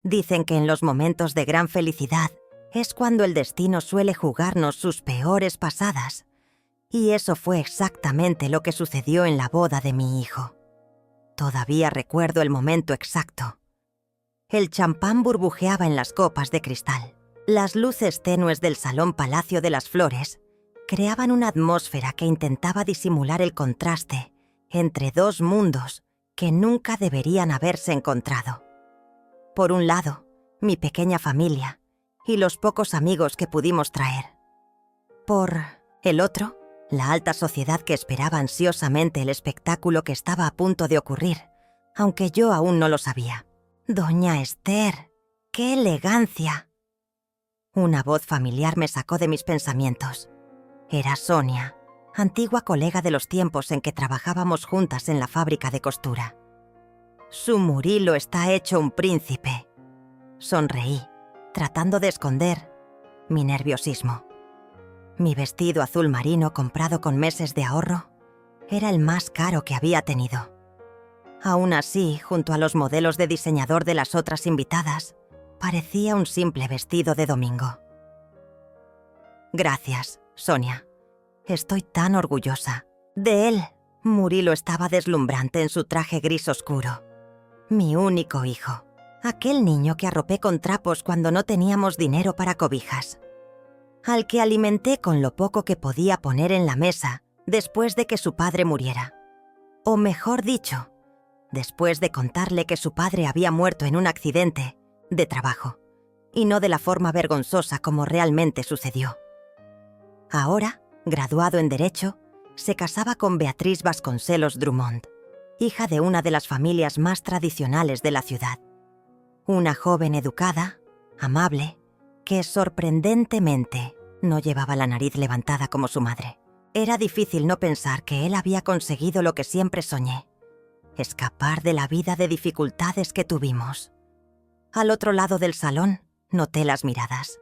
Dicen que en los momentos de gran felicidad es cuando el destino suele jugarnos sus peores pasadas. Y eso fue exactamente lo que sucedió en la boda de mi hijo. Todavía recuerdo el momento exacto. El champán burbujeaba en las copas de cristal. Las luces tenues del Salón Palacio de las Flores creaban una atmósfera que intentaba disimular el contraste entre dos mundos que nunca deberían haberse encontrado. Por un lado, mi pequeña familia y los pocos amigos que pudimos traer. Por el otro, la alta sociedad que esperaba ansiosamente el espectáculo que estaba a punto de ocurrir, aunque yo aún no lo sabía. «Doña Esther, qué elegancia». Una voz familiar me sacó de mis pensamientos. Era Sonia, antigua colega de los tiempos en que trabajábamos juntas en la fábrica de costura. «Su Murilo está hecho un príncipe». Sonreí, tratando de esconder mi nerviosismo. Mi vestido azul marino comprado con meses de ahorro era el más caro que había tenido. Aún así, junto a los modelos de diseñador de las otras invitadas, parecía un simple vestido de domingo. «Gracias, Sonia. Estoy tan orgullosa. De él». Murilo estaba deslumbrante en su traje gris oscuro. Mi único hijo. Aquel niño que arropé con trapos cuando no teníamos dinero para cobijas. Al que alimenté con lo poco que podía poner en la mesa después de que su padre muriera. O mejor dicho, después de contarle que su padre había muerto en un accidente de trabajo, y no de la forma vergonzosa como realmente sucedió. Ahora, graduado en Derecho, se casaba con Beatriz Vasconcelos Drummond, hija de una de las familias más tradicionales de la ciudad. Una joven educada, amable, que sorprendentemente no llevaba la nariz levantada como su madre. Era difícil no pensar que él había conseguido lo que siempre soñé: escapar de la vida de dificultades que tuvimos. Al otro lado del salón, noté las miradas.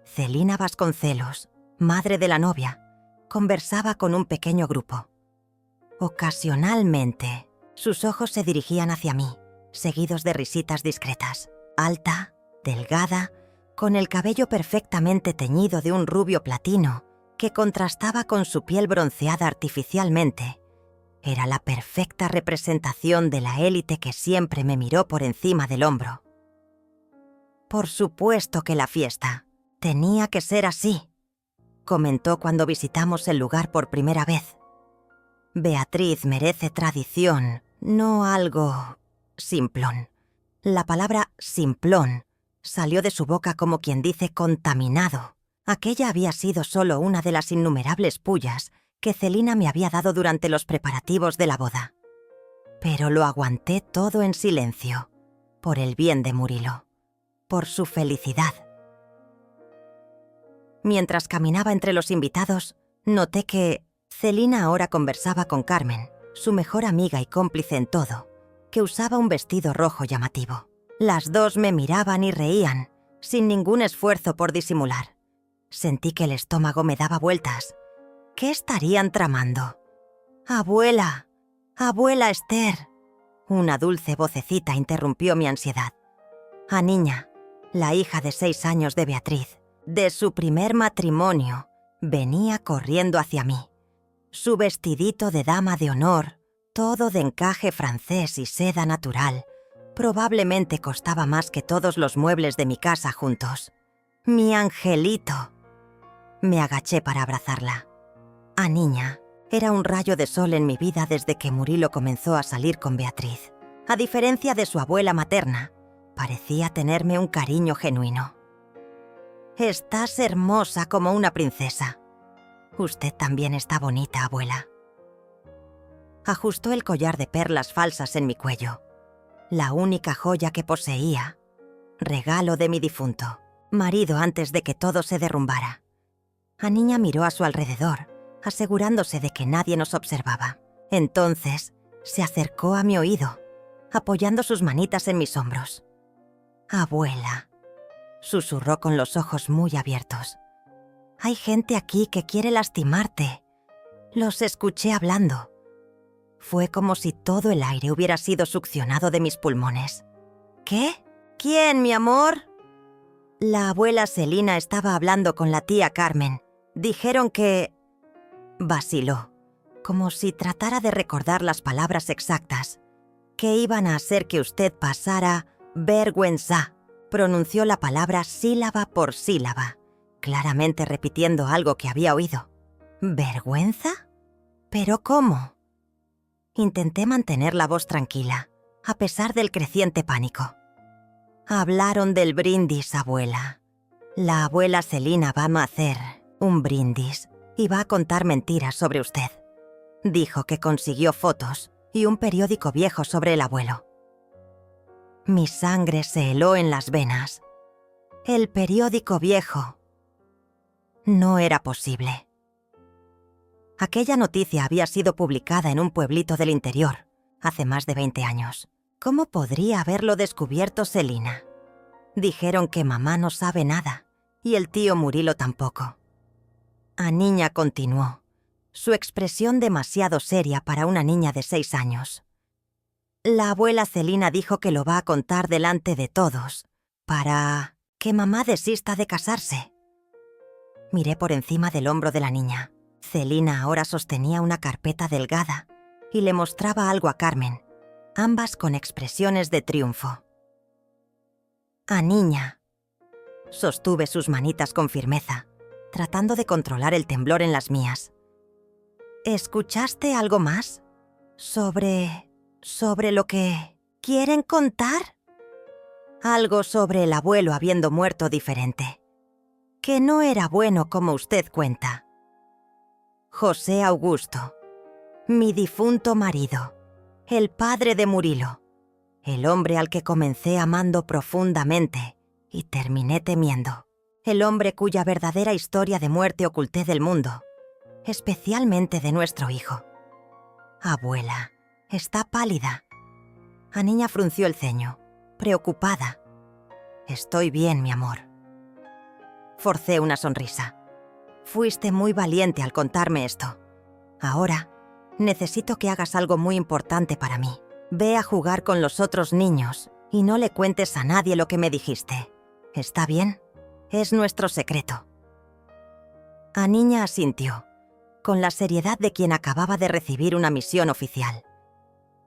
Celina Vasconcelos, madre de la novia, conversaba con un pequeño grupo. Ocasionalmente, sus ojos se dirigían hacia mí, seguidos de risitas discretas. Alta, delgada, con el cabello perfectamente teñido de un rubio platino que contrastaba con su piel bronceada artificialmente. Era la perfecta representación de la élite que siempre me miró por encima del hombro. «Por supuesto que la fiesta tenía que ser así», comentó cuando visitamos el lugar por primera vez. «Beatriz merece tradición, no algo simplón». La palabra simplón salió de su boca como quien dice contaminado. Aquella había sido solo una de las innumerables pullas que Celina me había dado durante los preparativos de la boda. Pero lo aguanté todo en silencio, por el bien de Murilo, por su felicidad. Mientras caminaba entre los invitados, noté que Celina ahora conversaba con Carmen, su mejor amiga y cómplice en todo, que usaba un vestido rojo llamativo. Las dos me miraban y reían, sin ningún esfuerzo por disimular. Sentí que el estómago me daba vueltas. ¿Qué estarían tramando? «Abuela, abuela Esther». Una dulce vocecita interrumpió mi ansiedad. Aniña, la hija de 6 años de Beatriz, de su primer matrimonio, venía corriendo hacia mí. Su vestidito de dama de honor, todo de encaje francés y seda natural, probablemente costaba más que todos los muebles de mi casa juntos. «Mi angelito». Me agaché para abrazarla. Aniña era un rayo de sol en mi vida desde que Murilo comenzó a salir con Beatriz. A diferencia de su abuela materna, parecía tenerme un cariño genuino. «Estás hermosa como una princesa». «Usted también está bonita, abuela». Ajustó el collar de perlas falsas en mi cuello. La única joya que poseía, regalo de mi difunto, marido antes de que todo se derrumbara. Aniña miró a su alrededor, asegurándose de que nadie nos observaba. Entonces, se acercó a mi oído, apoyando sus manitas en mis hombros. «Abuela», susurró con los ojos muy abiertos. «Hay gente aquí que quiere lastimarte. Los escuché hablando». Fue como si todo el aire hubiera sido succionado de mis pulmones. «¿Qué? quién, mi amor? La abuela Selina estaba hablando con la tía Carmen. Dijeron que... Vaciló, como si tratara de recordar las palabras exactas. Que iban a hacer que usted pasara vergüenza. Pronunció la palabra sílaba por sílaba, claramente repitiendo algo que había oído. ¿Vergüenza? ¿Pero cómo? Intenté mantener la voz tranquila, a pesar del creciente pánico. Hablaron del brindis, abuela. La abuela Selina va a hacer un brindis y va a contar mentiras sobre usted. Dijo que consiguió fotos y un periódico viejo sobre el abuelo. Mi sangre se heló en las venas. El periódico viejo. No era posible. Aquella noticia había sido publicada en un pueblito del interior, hace más de 20 años. ¿Cómo podría haberlo descubierto Selina? Dijeron que mamá no sabe nada, y el tío Murilo tampoco. Aniña continuó, su expresión demasiado seria para una niña de 6 años. La abuela Selina dijo que lo va a contar delante de todos, para que mamá desista de casarse. Miré por encima del hombro de la niña. Selina ahora sostenía una carpeta delgada y le mostraba algo a Carmen, ambas con expresiones de triunfo. Aniña. Sostuve sus manitas con firmeza, tratando de controlar el temblor en las mías. ¿Escuchaste algo más? ¿Sobre lo que quieren contar? Algo sobre el abuelo habiendo muerto diferente. Que no era bueno como usted cuenta. José Augusto, mi difunto marido, el padre de Murilo, el hombre al que comencé amando profundamente y terminé temiendo, el hombre cuya verdadera historia de muerte oculté del mundo, especialmente de nuestro hijo. Abuela, está pálida. Aniña frunció el ceño, preocupada. Estoy bien, mi amor. Forcé una sonrisa. Fuiste muy valiente al contarme esto. Ahora, necesito que hagas algo muy importante para mí. Ve a jugar con los otros niños y no le cuentes a nadie lo que me dijiste. ¿Está bien? Es nuestro secreto. Aniña asintió, con la seriedad de quien acababa de recibir una misión oficial.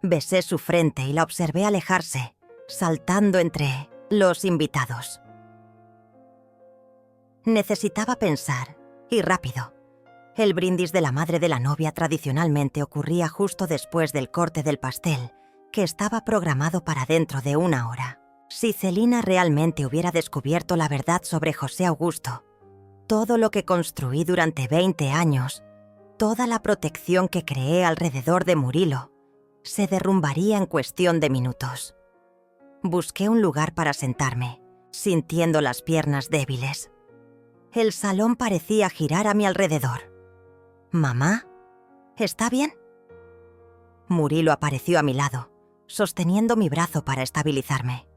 Besé su frente y la observé alejarse, saltando entre los invitados. Necesitaba pensar, y rápido. El brindis de la madre de la novia tradicionalmente ocurría justo después del corte del pastel, que estaba programado para dentro de 1 hora. Si Selina realmente hubiera descubierto la verdad sobre José Augusto, todo lo que construí durante 20 años, toda la protección que creé alrededor de Murilo, se derrumbaría en cuestión de minutos. Busqué un lugar para sentarme, sintiendo las piernas débiles. El salón parecía girar a mi alrededor. ¿Mamá? ¿Está bien? Murilo apareció a mi lado, sosteniendo mi brazo para estabilizarme.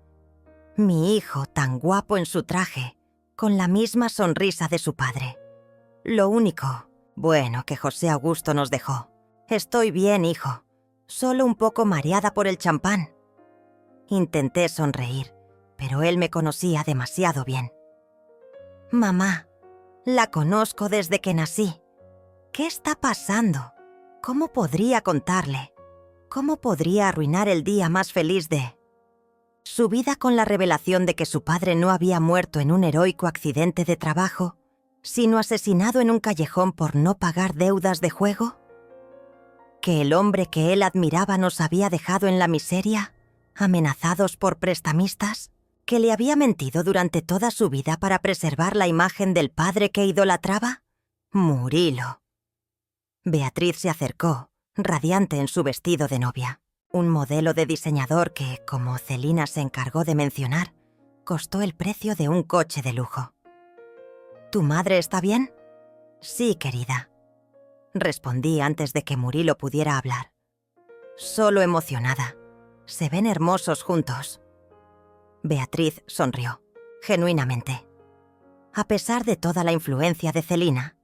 Mi hijo, tan guapo en su traje, con la misma sonrisa de su padre. Lo único, bueno, que José Augusto nos dejó. Estoy bien, hijo, solo un poco mareada por el champán. Intenté sonreír, pero él me conocía demasiado bien. Mamá, la conozco desde que nací. ¿Qué está pasando? ¿Cómo podría contarle? ¿Cómo podría arruinar el día más feliz de su vida con la revelación de que su padre no había muerto en un heroico accidente de trabajo, sino asesinado en un callejón por no pagar deudas de juego? ¿Que el hombre que él admiraba nos había dejado en la miseria, amenazados por prestamistas? ¿Que le había mentido durante toda su vida para preservar la imagen del padre que idolatraba? Murilo. Beatriz se acercó, radiante en su vestido de novia. Un modelo de diseñador que, como Selina se encargó de mencionar, costó el precio de un coche de lujo. ¿Tu madre está bien? Sí, querida. Respondí antes de que Murilo pudiera hablar. Solo emocionada. Se ven hermosos juntos. Beatriz sonrió, genuinamente. A pesar de toda la influencia de Selina,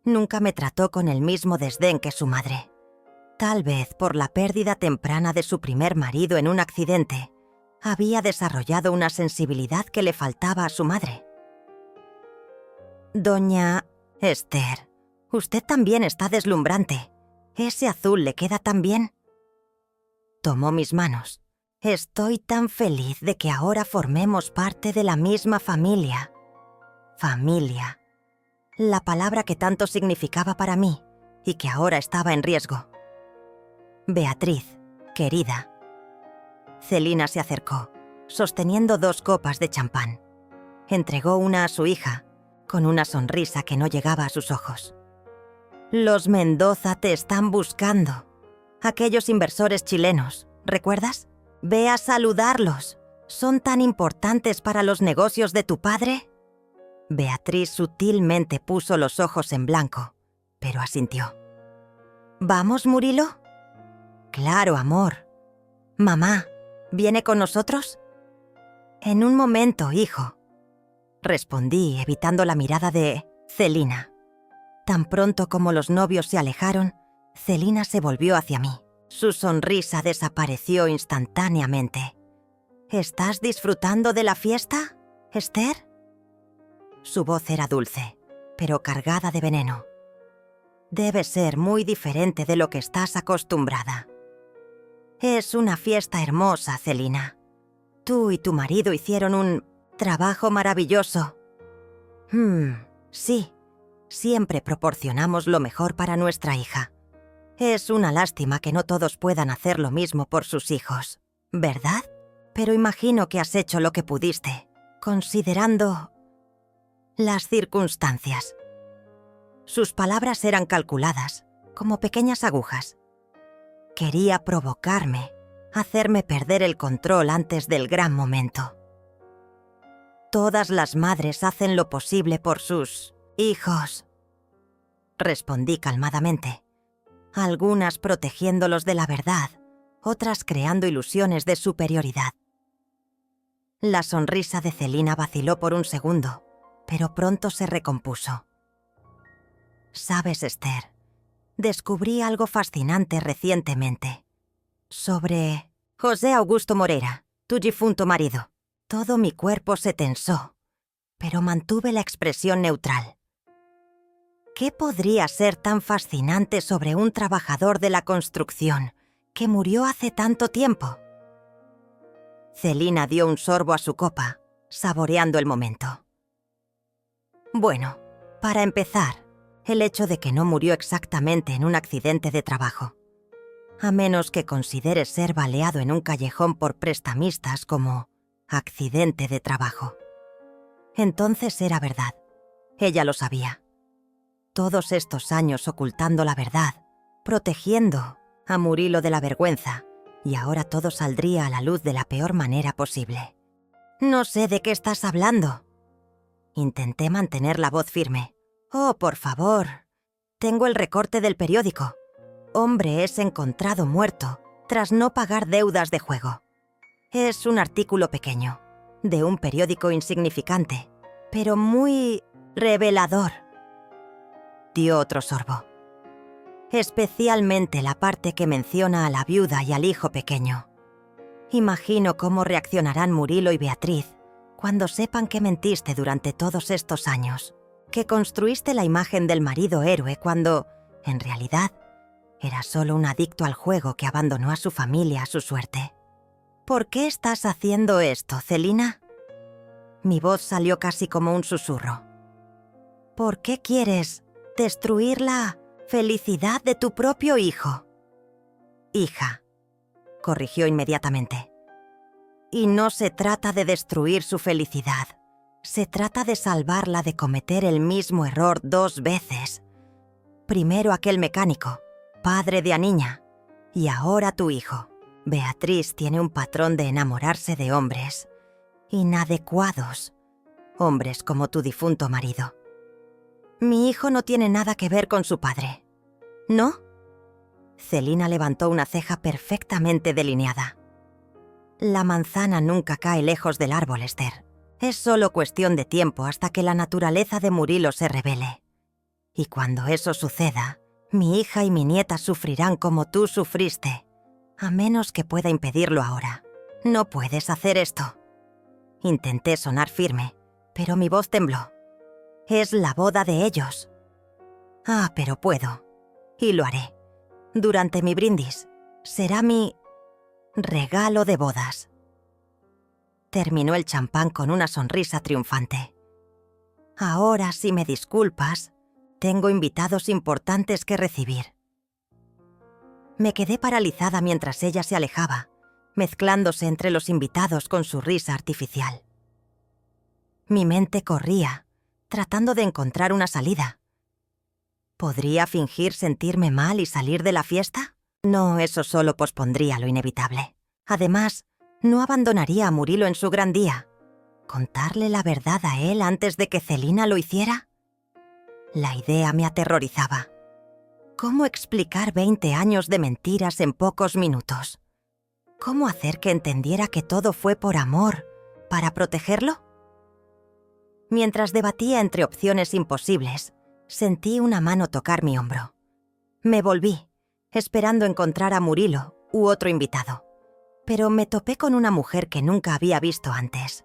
nunca me trató con el mismo desdén que su madre. Tal vez por la pérdida temprana de su primer marido en un accidente, Había desarrollado una sensibilidad que le faltaba a su madre. Doña Esther, usted también está deslumbrante. Ese azul le queda tan bien. Tomó mis manos. Estoy tan feliz de que ahora formemos parte de la misma familia. Familia. La palabra que tanto significaba para mí y que ahora estaba en riesgo. Beatriz, querida. Celina se acercó, sosteniendo 2 copas de champán. Entregó una a su hija, con una sonrisa que no llegaba a sus ojos. Los Mendoza te están buscando. Aquellos inversores chilenos, ¿recuerdas? Ve a saludarlos. ¿Son tan importantes para los negocios de tu padre? Beatriz sutilmente puso los ojos en blanco, pero asintió. ¿Vamos, Murilo? Claro, amor. Mamá, ¿viene con nosotros? En un momento, hijo. Respondí, evitando la mirada de Celina. Tan pronto como los novios se alejaron, Celina se volvió hacia mí. Su sonrisa desapareció instantáneamente. ¿Estás disfrutando de la fiesta, Esther? Su voz era dulce, pero cargada de veneno. Debe ser muy diferente de lo que estás acostumbrada. Es una fiesta hermosa, Celina. Tú y tu marido hicieron un trabajo maravilloso. Sí, siempre proporcionamos lo mejor para nuestra hija. Es una lástima que no todos puedan hacer lo mismo por sus hijos, ¿verdad? Pero imagino que has hecho lo que pudiste, considerando las circunstancias. Sus palabras eran calculadas, como pequeñas agujas. Quería provocarme, hacerme perder el control antes del gran momento. Todas las madres hacen lo posible por sus hijos, respondí calmadamente. Algunas protegiéndolos de la verdad, otras creando ilusiones de superioridad. La sonrisa de Celina vaciló por un segundo, pero pronto se recompuso. Sabes, Esther, descubrí algo fascinante recientemente. Sobre José Augusto Moreira, tu difunto marido. Todo mi cuerpo se tensó, pero mantuve la expresión neutral. ¿Qué podría ser tan fascinante sobre un trabajador de la construcción que murió hace tanto tiempo? Celina dio un sorbo a su copa, saboreando el momento. Bueno, para empezar, el hecho de que no murió exactamente en un accidente de trabajo. A menos que consideres ser baleado en un callejón por prestamistas como accidente de trabajo. Entonces era verdad. Ella lo sabía. Todos estos años ocultando la verdad, protegiendo a Murilo de la vergüenza, y ahora todo saldría a la luz de la peor manera posible. No sé de qué estás hablando. Intenté mantener la voz firme. Oh, por favor. Tengo el recorte del periódico. Hombre es encontrado muerto tras no pagar deudas de juego. Es un artículo pequeño, de un periódico insignificante, pero muy revelador. Dio otro sorbo. Especialmente la parte que menciona a la viuda y al hijo pequeño. Imagino cómo reaccionarán Murilo y Beatriz cuando sepan que mentiste durante todos estos años, que construiste la imagen del marido héroe cuando, en realidad, era solo un adicto al juego que abandonó a su familia a su suerte. ¿Por qué estás haciendo esto, Celina? Mi voz salió casi como un susurro. ¿Por qué quieres destruir la felicidad de tu propio hijo? Hija, corrigió inmediatamente. Y no se trata de destruir su felicidad. Se trata de salvarla de cometer el mismo error 2 veces. Primero aquel mecánico, padre de Aniña, y ahora tu hijo. Beatriz tiene un patrón de enamorarse de hombres inadecuados, hombres como tu difunto marido. Mi hijo no tiene nada que ver con su padre, ¿no? Celina levantó una ceja perfectamente delineada. La manzana nunca cae lejos del árbol, Esther. Es solo cuestión de tiempo hasta que la naturaleza de Murilo se revele. Y cuando eso suceda, mi hija y mi nieta sufrirán como tú sufriste, a menos que pueda impedirlo ahora. No puedes hacer esto. Intenté sonar firme, pero mi voz tembló. Es la boda de ellos. Ah, pero puedo. Y lo haré. Durante mi brindis. Será mi regalo de bodas. Terminó el champán con una sonrisa triunfante. Ahora, si me disculpas, tengo invitados importantes que recibir. Me quedé paralizada mientras ella se alejaba, mezclándose entre los invitados con su risa artificial. Mi mente corría, tratando de encontrar una salida. ¿Podría fingir sentirme mal y salir de la fiesta? No, eso solo pospondría lo inevitable. Además, no abandonaría a Murilo en su gran día. ¿Contarle la verdad a él antes de que Celina lo hiciera? La idea me aterrorizaba. ¿Cómo explicar 20 años de mentiras en pocos minutos? ¿Cómo hacer que entendiera que todo fue por amor, para protegerlo? Mientras debatía entre opciones imposibles, sentí una mano tocar mi hombro. Me volví, esperando encontrar a Murilo u otro invitado. Pero me topé con una mujer que nunca había visto antes.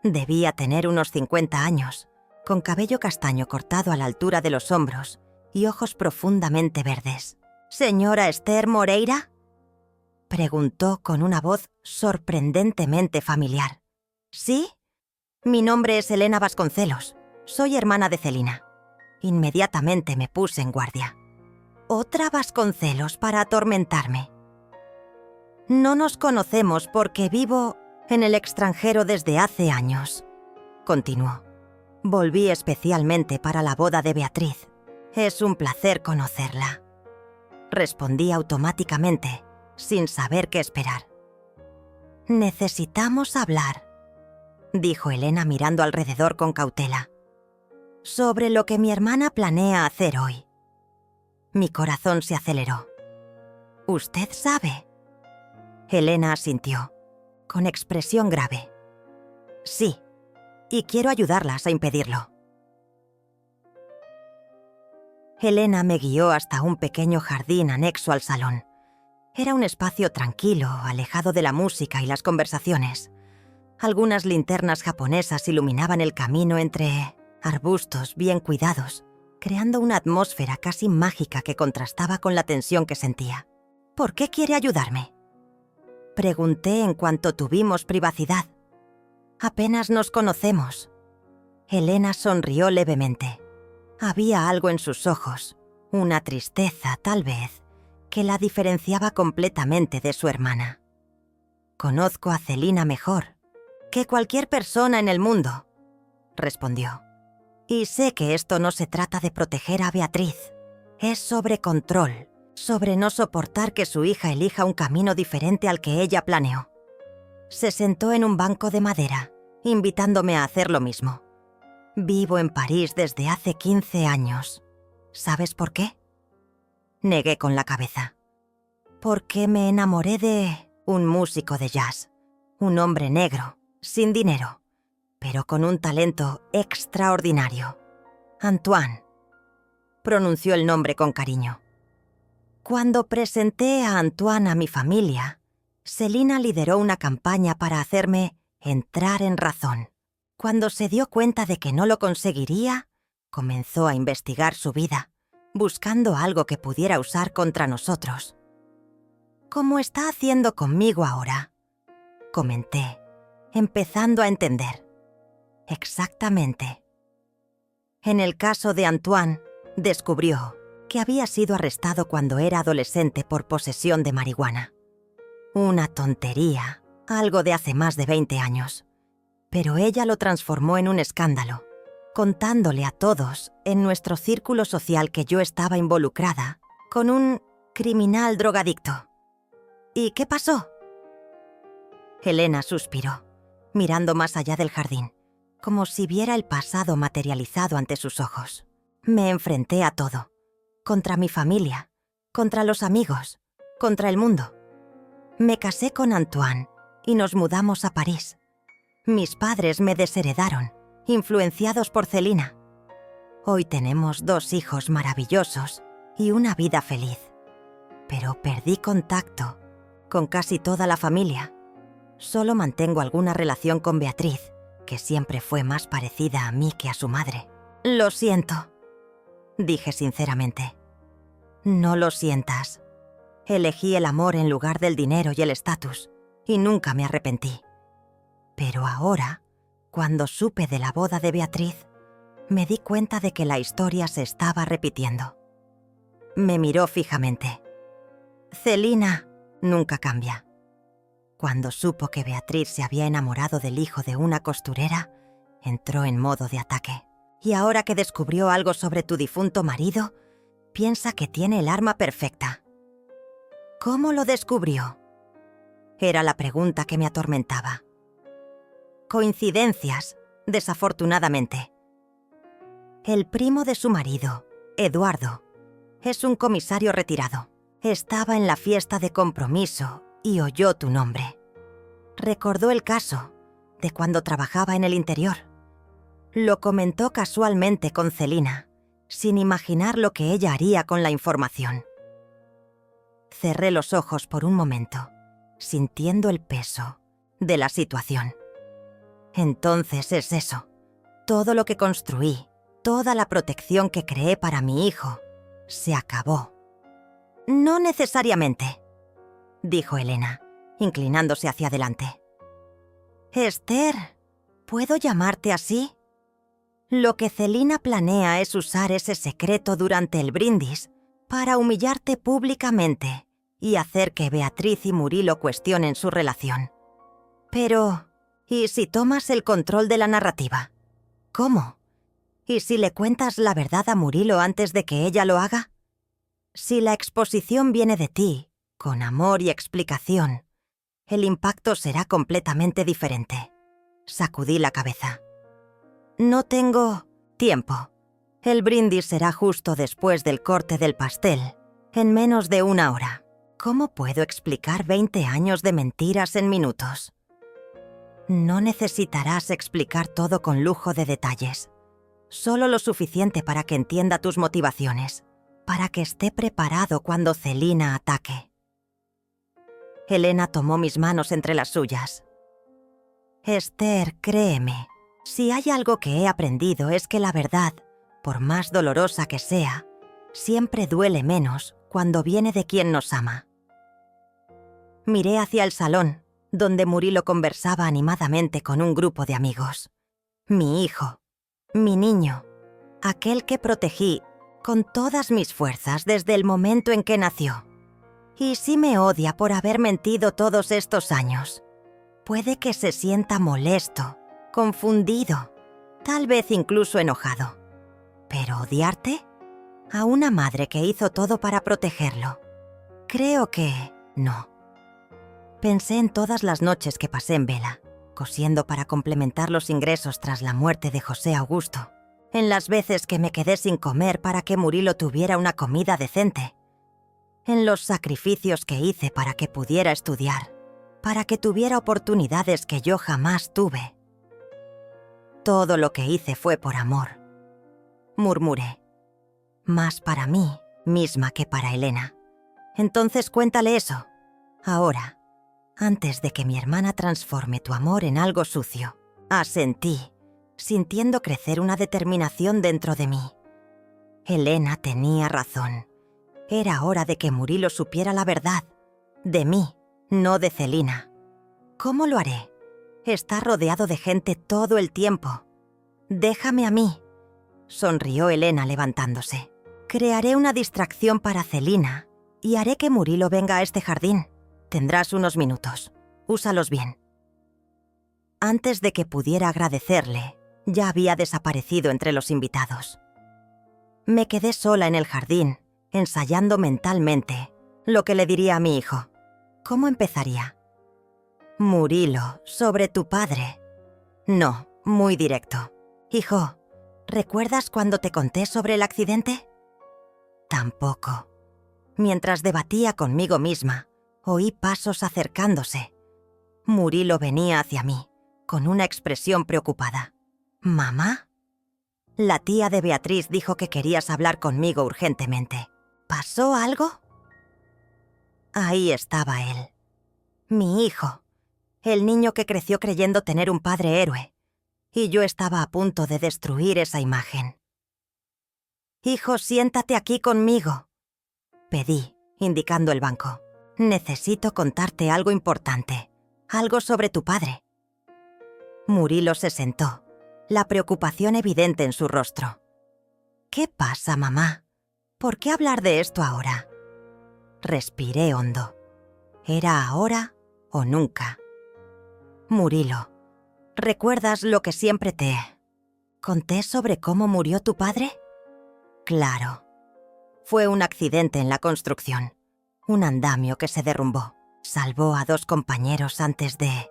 Debía tener unos 50 años, con cabello castaño cortado a la altura de los hombros y ojos profundamente verdes. ¿Señora Esther Moreira?, preguntó con una voz sorprendentemente familiar. ¿Sí? Mi nombre es Elena Vasconcelos. Soy hermana de Celina. Inmediatamente me puse en guardia. ¿Otra Vasconcelos para atormentarme? No nos conocemos porque vivo en el extranjero desde hace años, continuó. Volví especialmente para la boda de Beatriz. Es un placer conocerla. Respondí automáticamente, sin saber qué esperar. Necesitamos hablar, dijo Elena mirando alrededor con cautela, sobre lo que mi hermana planea hacer hoy. Mi corazón se aceleró. ¿Usted sabe? Elena asintió, con expresión grave. Sí, y quiero ayudarlas a impedirlo. Elena me guió hasta un pequeño jardín anexo al salón. Era un espacio tranquilo, alejado de la música y las conversaciones. Algunas linternas japonesas iluminaban el camino entre arbustos bien cuidados, creando una atmósfera casi mágica que contrastaba con la tensión que sentía. ¿Por qué quiere ayudarme?, pregunté en cuanto tuvimos privacidad. Apenas nos conocemos. Elena sonrió levemente. Había algo en sus ojos, una tristeza, tal vez, que la diferenciaba completamente de su hermana. Conozco a Celina mejor que cualquier persona en el mundo, respondió. Y sé que esto no se trata de proteger a Beatriz. Es sobre control, sobre no soportar que su hija elija un camino diferente al que ella planeó. Se sentó en un banco de madera, invitándome a hacer lo mismo. Vivo en París desde hace 15 años. ¿Sabes por qué? Negué con la cabeza. Porque me enamoré de un músico de jazz, un hombre negro, sin dinero, pero con un talento extraordinario. Antoine. Pronunció el nombre con cariño. Cuando presenté a Antoine a mi familia, Celina lideró una campaña para hacerme entrar en razón. Cuando se dio cuenta de que no lo conseguiría, comenzó a investigar su vida, buscando algo que pudiera usar contra nosotros. Como está haciendo conmigo ahora, comenté, empezando a entender. Exactamente. En el caso de Antoine, descubrió que había sido arrestado cuando era adolescente por posesión de marihuana. Una tontería, algo de hace más de 20 años. Pero ella lo transformó en un escándalo, contándole a todos en nuestro círculo social que yo estaba involucrada con un criminal drogadicto. ¿Y qué pasó? Elena suspiró, mirando más allá del jardín, como si viera el pasado materializado ante sus ojos. Me enfrenté a todo, contra mi familia, contra los amigos, contra el mundo. Me casé con Antoine y nos mudamos a París. Mis padres me desheredaron, influenciados por Celina. Hoy tenemos 2 hijos maravillosos y una vida feliz. Pero perdí contacto con casi toda la familia. Solo mantengo alguna relación con Beatriz, que siempre fue más parecida a mí que a su madre. Lo siento, dije sinceramente. No lo sientas. Elegí el amor en lugar del dinero y el estatus, y nunca me arrepentí. Pero ahora, cuando supe de la boda de Beatriz, me di cuenta de que la historia se estaba repitiendo. Me miró fijamente. Celina nunca cambia. Cuando supo que Beatriz se había enamorado del hijo de una costurera, entró en modo de ataque. Y ahora que descubrió algo sobre tu difunto marido, piensa que tiene el arma perfecta. ¿Cómo lo descubrió? Era la pregunta que me atormentaba. Coincidencias, desafortunadamente. El primo de su marido, Eduardo, es un comisario retirado. Estaba en la fiesta de compromiso y oyó tu nombre. Recordó el caso de cuando trabajaba en el interior. Lo comentó casualmente con Celina, sin imaginar lo que ella haría con la información. Cerré los ojos por un momento, sintiendo el peso de la situación. Entonces es eso. Todo lo que construí, toda la protección que creé para mi hijo, se acabó. No necesariamente, dijo Elena, inclinándose hacia adelante. Esther, ¿puedo llamarte así? Lo que Celina planea es usar ese secreto durante el brindis para humillarte públicamente y hacer que Beatriz y Murilo cuestionen su relación. Pero, ¿y si tomas el control de la narrativa? ¿Cómo? ¿Y si le cuentas la verdad a Murilo antes de que ella lo haga? Si la exposición viene de ti, con amor y explicación, el impacto será completamente diferente. Sacudí la cabeza. No tengo tiempo. El brindis será justo después del corte del pastel, en menos de 1 hora. ¿Cómo puedo explicar 20 años de mentiras en minutos? No necesitarás explicar todo con lujo de detalles. Solo lo suficiente para que entienda tus motivaciones, para que esté preparado cuando Celina ataque. Elena tomó mis manos entre las suyas. Esther, créeme, si hay algo que he aprendido es que la verdad, por más dolorosa que sea, siempre duele menos cuando viene de quien nos ama. Miré hacia el salón, donde Murilo conversaba animadamente con un grupo de amigos. Mi hijo, mi niño, aquel que protegí con todas mis fuerzas desde el momento en que nació. Y sí me odia por haber mentido todos estos años. Puede que se sienta molesto, confundido, tal vez incluso enojado. ¿Pero odiarte? A una madre que hizo todo para protegerlo. Creo que no. Pensé en todas las noches que pasé en vela, cosiendo para complementar los ingresos tras la muerte de José Augusto. En las veces que me quedé sin comer para que Murilo tuviera una comida decente. En los sacrificios que hice para que pudiera estudiar, para que tuviera oportunidades que yo jamás tuve. Todo lo que hice fue por amor, murmuré. Más para mí misma que para Elena. Entonces cuéntale eso, ahora, antes de que mi hermana transforme tu amor en algo sucio. Asentí, sintiendo crecer una determinación dentro de mí. Elena tenía razón. Era hora de que Murilo supiera la verdad. De mí, no de Celina. ¿Cómo lo haré? Está rodeado de gente todo el tiempo. Déjame a mí. Sonrió Elena levantándose. Crearé una distracción para Celina y haré que Murilo venga a este jardín. Tendrás unos minutos. Úsalos bien. Antes de que pudiera agradecerle, ya había desaparecido entre los invitados. Me quedé sola en el jardín, ensayando mentalmente lo que le diría a mi hijo. ¿Cómo empezaría? Murilo, sobre tu padre. No, muy directo. Hijo, ¿recuerdas cuando te conté sobre el accidente? Tampoco. Mientras debatía conmigo misma, oí pasos acercándose. Murilo venía hacia mí, con una expresión preocupada. ¿Mamá? La tía de Beatriz dijo que querías hablar conmigo urgentemente. ¿Pasó algo? Ahí estaba él. Mi hijo. el niño que creció creyendo tener un padre héroe, y yo estaba a punto de destruir esa imagen. «Hijo, siéntate aquí conmigo», pedí, indicando el banco. «Necesito contarte algo importante, algo sobre tu padre». Murilo se sentó, la preocupación evidente en su rostro. «¿Qué pasa, mamá? ¿Por qué hablar de esto ahora?» Respiré hondo. ¿Era ahora o nunca? «Murilo, ¿recuerdas lo que siempre te conté sobre cómo murió tu padre?» «Claro. Fue un accidente en la construcción. Un andamio que se derrumbó. Salvó a 2 compañeros antes de...»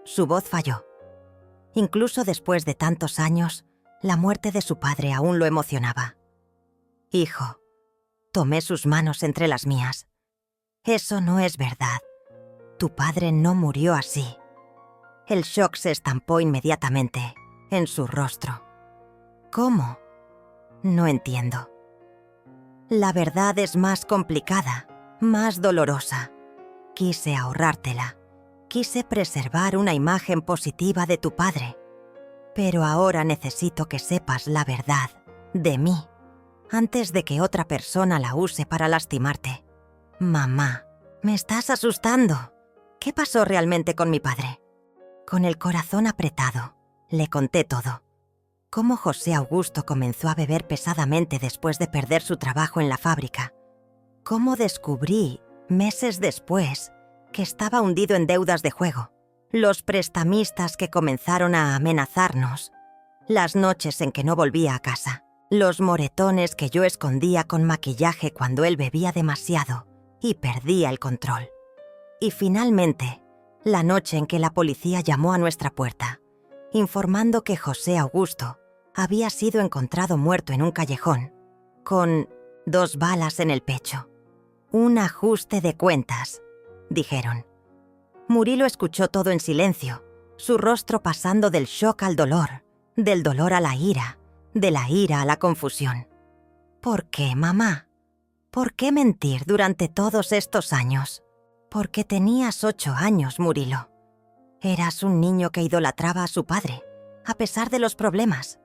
Su voz falló. Incluso después de tantos años, la muerte de su padre aún lo emocionaba. «Hijo», tomé sus manos entre las mías. «Eso no es verdad. Tu padre no murió así». El shock se estampó inmediatamente en su rostro. «¿Cómo? No entiendo». «La verdad es más complicada, más dolorosa. Quise ahorrártela. Quise preservar una imagen positiva de tu padre. Pero ahora necesito que sepas la verdad de mí, antes de que otra persona la use para lastimarte. Mamá, me estás asustando. ¿Qué pasó realmente con mi padre?» Con el corazón apretado, le conté todo. Cómo José Augusto comenzó a beber pesadamente después de perder su trabajo en la fábrica. Cómo descubrí, meses después, que estaba hundido en deudas de juego. Los prestamistas que comenzaron a amenazarnos. Las noches en que no volvía a casa. Los moretones que yo escondía con maquillaje cuando él bebía demasiado y perdía el control. Y finalmente, la noche en que la policía llamó a nuestra puerta, informando que José Augusto había sido encontrado muerto en un callejón, con 2 balas en el pecho. «Un ajuste de cuentas», dijeron. Murilo escuchó todo en silencio, su rostro pasando del shock al dolor, del dolor a la ira, de la ira a la confusión. «¿Por qué, mamá? ¿Por qué mentir durante todos estos años?» «Porque tenías 8 años, Murilo. Eras un niño que idolatraba a su padre, a pesar de los problemas.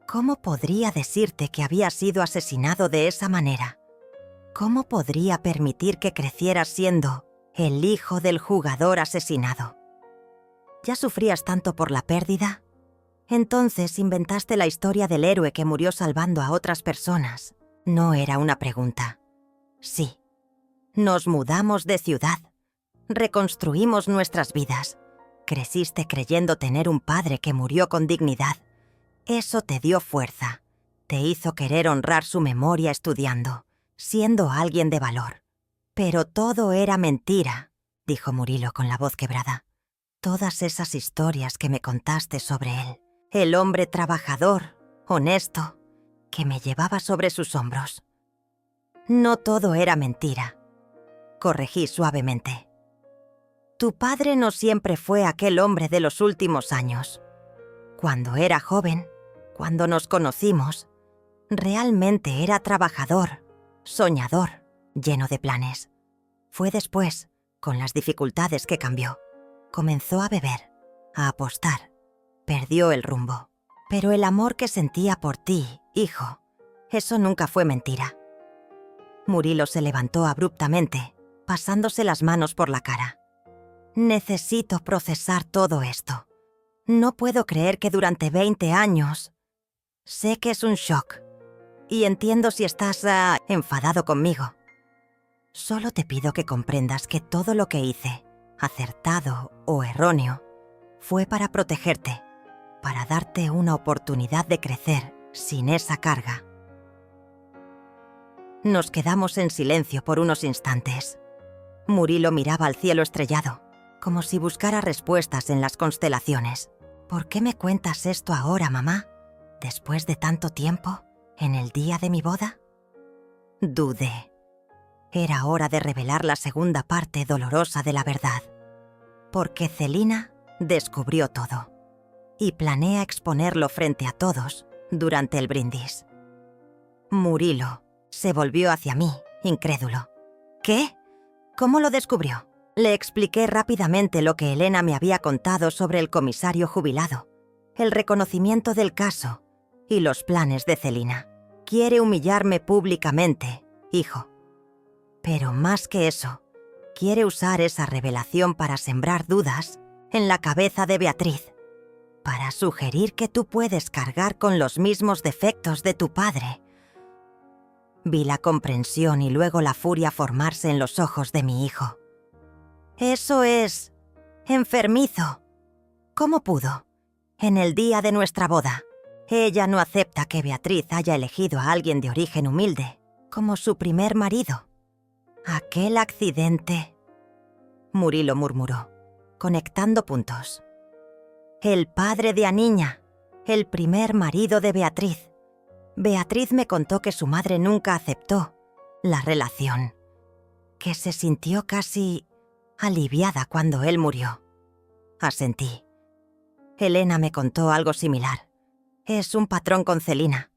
¿Cómo podría decirte que había sido asesinado de esa manera? ¿Cómo podría permitir que crecieras siendo el hijo del jugador asesinado? ¿Ya sufrías tanto por la pérdida? Entonces inventaste la historia del héroe que murió salvando a otras personas». No era una pregunta. Sí. Nos mudamos de ciudad. Reconstruimos nuestras vidas. Creciste creyendo tener un padre que murió con dignidad. Eso te dio fuerza. Te hizo querer honrar su memoria estudiando, siendo alguien de valor. «Pero todo era mentira», dijo Murilo con la voz quebrada. «Todas esas historias que me contaste sobre él. El hombre trabajador, honesto, que me llevaba sobre sus hombros. No todo era mentira», corregí suavemente. «Tu padre no siempre fue aquel hombre de los últimos años. Cuando era joven, cuando nos conocimos, realmente era trabajador, soñador, lleno de planes. Fue después, con las dificultades, que cambió. Comenzó a beber, a apostar. Perdió el rumbo. Pero el amor que sentía por ti, hijo, eso nunca fue mentira». Murilo se levantó abruptamente, pasándose las manos por la cara. «Necesito procesar todo esto. No puedo creer que durante 20 años... Sé que es un shock, y entiendo si estás enfadado conmigo. Solo te pido que comprendas que todo lo que hice, acertado o erróneo, fue para protegerte, para darte una oportunidad de crecer sin esa carga». Nos quedamos en silencio por unos instantes. Murilo miraba al cielo estrellado, como si buscara respuestas en las constelaciones. «¿Por qué me cuentas esto ahora, mamá? ¿Después de tanto tiempo? ¿En el día de mi boda?» Dudé. Era hora de revelar la segunda parte dolorosa de la verdad. Porque Celina descubrió todo. Y planea exponerlo frente a todos durante el brindis. Murilo se volvió hacia mí, incrédulo. «¿Qué? ¿Cómo lo descubrió? Le expliqué rápidamente lo que Elena me había contado sobre el comisario jubilado, el reconocimiento del caso y los planes de Celina. Quiere humillarme públicamente, hijo. Pero más que eso, quiere usar esa revelación para sembrar dudas en la cabeza de Beatriz, para sugerir que tú puedes cargar con los mismos defectos de tu padre. Vi la comprensión y luego la furia formarse en los ojos de mi hijo. Eso es enfermizo. ¿Cómo pudo? En el día de nuestra boda, ella no acepta que Beatriz haya elegido a alguien de origen humilde como su primer marido. Aquel accidente, Murilo murmuró, conectando puntos. El padre de Aniña, el primer marido de Beatriz. Beatriz me contó que su madre nunca aceptó la relación, que se sintió casi aliviada cuando él murió. Asentí. Elena me contó algo similar. Es un patrón con Celina.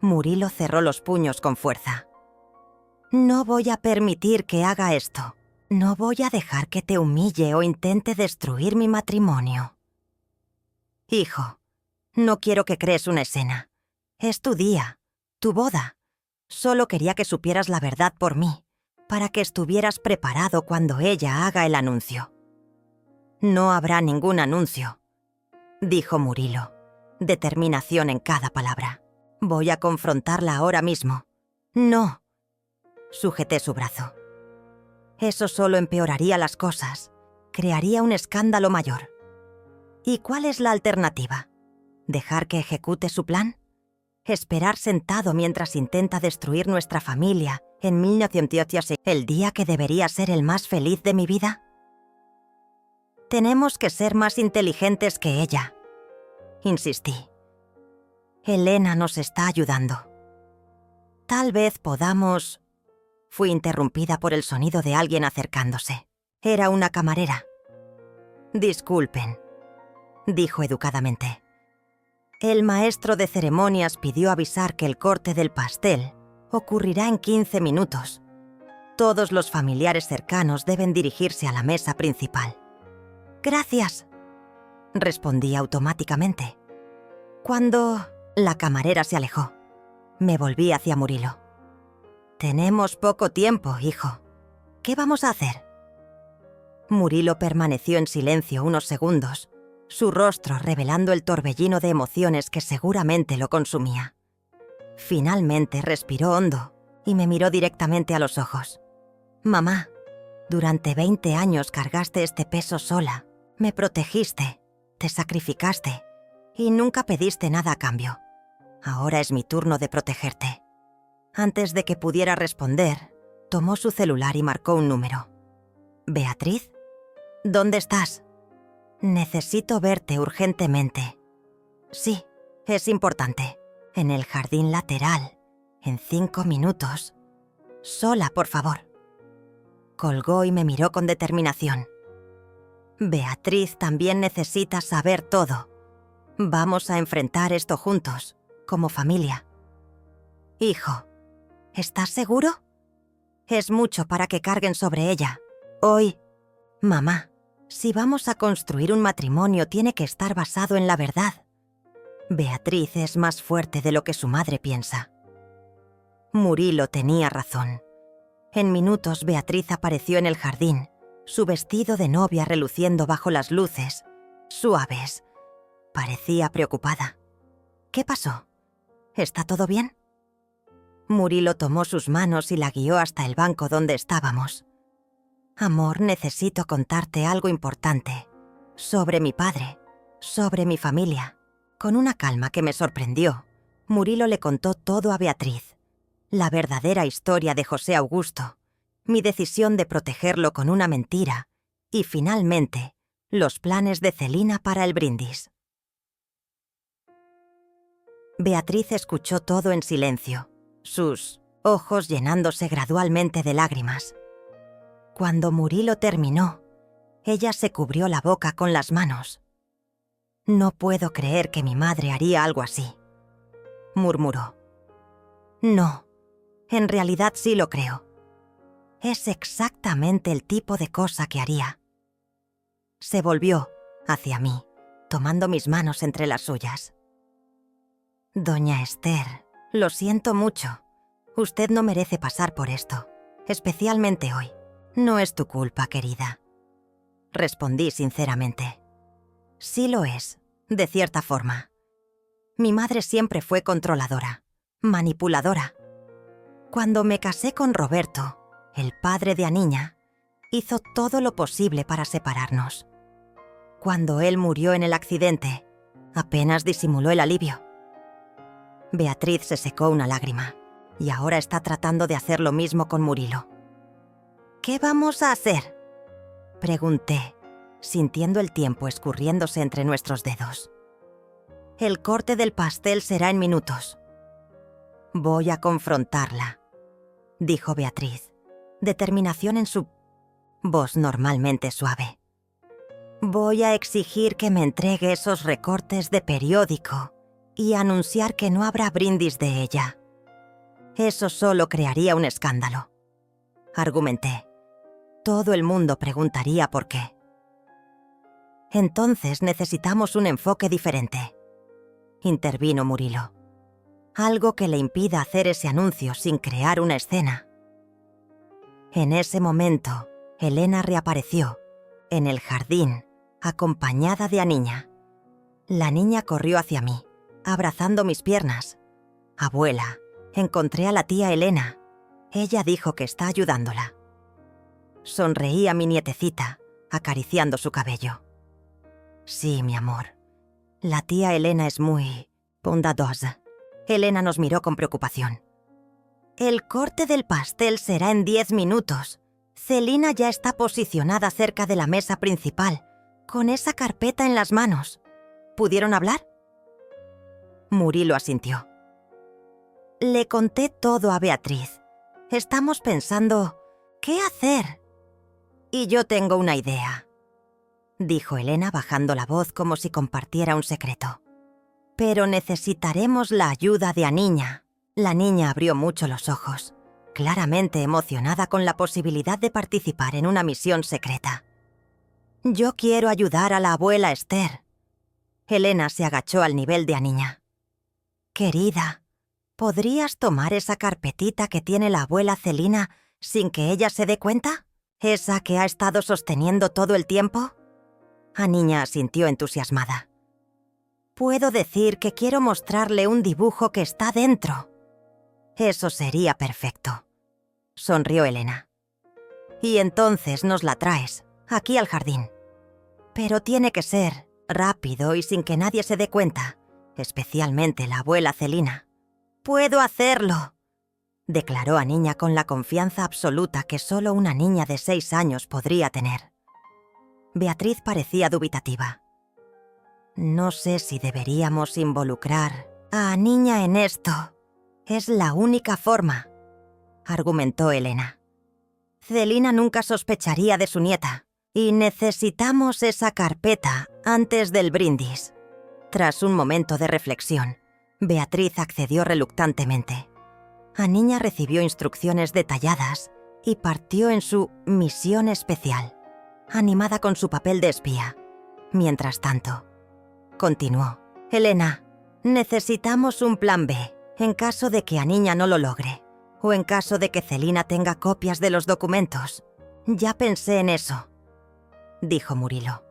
Murilo cerró los puños con fuerza. No voy a permitir que haga esto. No voy a dejar que te humille o intente destruir mi matrimonio. Hijo, no quiero que crees una escena. Es tu día, tu boda. Solo quería que supieras la verdad por mí, para que estuvieras preparado cuando ella haga el anuncio. No habrá ningún anuncio, dijo Murilo, determinación en cada palabra. Voy a confrontarla ahora mismo. No. Sujeté su brazo. Eso solo empeoraría las cosas, crearía un escándalo mayor. ¿Y cuál es la alternativa? ¿Dejar que ejecute su plan? ¿Esperar sentado mientras intenta destruir nuestra familia en 1986, el día que debería ser el más feliz de mi vida? Tenemos que ser más inteligentes que ella, insistí. Elena nos está ayudando. Tal vez podamos... Fui interrumpida por el sonido de alguien acercándose. Era una camarera. Disculpen, dijo educadamente. El maestro de ceremonias pidió avisar que el corte del pastel ocurrirá en 15 minutos. Todos los familiares cercanos deben dirigirse a la mesa principal. Gracias, respondí automáticamente. Cuando la camarera se alejó, me volví hacia Murilo. Tenemos poco tiempo, hijo. ¿Qué vamos a hacer? Murilo permaneció en silencio unos segundos, su rostro revelando el torbellino de emociones que seguramente lo consumía. Finalmente respiró hondo y me miró directamente a los ojos. Mamá, durante 20 años cargaste este peso sola, me protegiste, te sacrificaste y nunca pediste nada a cambio. Ahora es mi turno de protegerte. Antes de que pudiera responder, tomó su celular y marcó un número. ¿Beatriz? ¿Dónde estás? Necesito verte urgentemente. Sí, es importante. En el jardín lateral, en 5 minutos. Sola, por favor. Colgó y me miró con determinación. Beatriz también necesita saber todo. Vamos a enfrentar esto juntos, como familia. Hijo, ¿estás seguro? Es mucho para que carguen sobre ella. Hoy, mamá, si vamos a construir un matrimonio tiene que estar basado en la verdad. Beatriz es más fuerte de lo que su madre piensa. Murilo tenía razón. En minutos Beatriz apareció en el jardín, su vestido de novia reluciendo bajo las luces, suaves. Parecía preocupada. ¿Qué pasó? ¿Está todo bien? Murilo tomó sus manos y la guió hasta el banco donde estábamos. Amor, necesito contarte algo importante. Sobre mi padre, sobre mi familia. Con una calma que me sorprendió, Murilo le contó todo a Beatriz. La verdadera historia de José Augusto, mi decisión de protegerlo con una mentira y, finalmente, los planes de Celina para el brindis. Beatriz escuchó todo en silencio, sus ojos llenándose gradualmente de lágrimas. Cuando Murilo terminó, ella se cubrió la boca con las manos. «No puedo creer que mi madre haría algo así», murmuró. «No, en realidad sí lo creo. Es exactamente el tipo de cosa que haría. Se volvió hacia mí, tomando mis manos entre las suyas. Doña Esther, lo siento mucho. Usted no merece pasar por esto, especialmente hoy. No es tu culpa, querida. Respondí sinceramente. Sí lo es, de cierta forma. Mi madre siempre fue controladora, manipuladora. Cuando me casé con Roberto, el padre de Aniña, hizo todo lo posible para separarnos. Cuando él murió en el accidente, apenas disimuló el alivio. Beatriz se secó una lágrima y ahora está tratando de hacer lo mismo con Murilo. ¿Qué vamos a hacer?, pregunté, sintiendo el tiempo escurriéndose entre nuestros dedos. El corte del pastel será en minutos. Voy a confrontarla, dijo Beatriz, determinación en su voz normalmente suave. Voy a exigir que me entregue esos recortes de periódico y anunciar que no habrá brindis de ella. Eso solo crearía un escándalo, argumenté. Todo el mundo preguntaría por qué. Entonces necesitamos un enfoque diferente, intervino Murilo. Algo que le impida hacer ese anuncio sin crear una escena. En ese momento, Elena reapareció, en el jardín, acompañada de Aniña. La niña corrió hacia mí, abrazando mis piernas. Abuela, encontré a la tía Elena. Ella dijo que está ayudándola. Sonreí a mi nietecita, acariciando su cabello. Sí, mi amor. La tía Elena es muy bondadosa. Elena nos miró con preocupación. El corte del pastel será en 10 minutos. Celina ya está posicionada cerca de la mesa principal, con esa carpeta en las manos. ¿Pudieron hablar? Murilo asintió. Le conté todo a Beatriz. Estamos pensando, ¿qué hacer? Y yo tengo una idea, dijo Elena bajando la voz como si compartiera un secreto. Pero necesitaremos la ayuda de Aniña. La niña abrió mucho los ojos, claramente emocionada con la posibilidad de participar en una misión secreta. Yo quiero ayudar a la abuela Esther. Elena se agachó al nivel de Aniña. Querida, ¿podrías tomar esa carpetita que tiene la abuela Celina sin que ella se dé cuenta? ¿Esa que ha estado sosteniendo todo el tiempo? Aniña asintió entusiasmada. Puedo decir que quiero mostrarle un dibujo que está dentro. Eso sería perfecto, sonrió Elena. Y entonces nos la traes, aquí al jardín. Pero tiene que ser rápido y sin que nadie se dé cuenta, especialmente la abuela Celina. ¡Puedo hacerlo!, declaró Aniña con la confianza absoluta que solo una niña de 6 años podría tener. Beatriz parecía dubitativa. No sé si deberíamos involucrar a Aniña en esto. Es la única forma, argumentó Elena. Celina nunca sospecharía de su nieta, y necesitamos esa carpeta antes del brindis. Tras un momento de reflexión, Beatriz accedió reluctantemente. Aniña recibió instrucciones detalladas y partió en su misión especial, animada con su papel de espía. Mientras tanto, continuó. Elena, necesitamos un plan B, en caso de que Aniña no lo logre, o en caso de que Celina tenga copias de los documentos. Ya pensé en eso, dijo Murilo.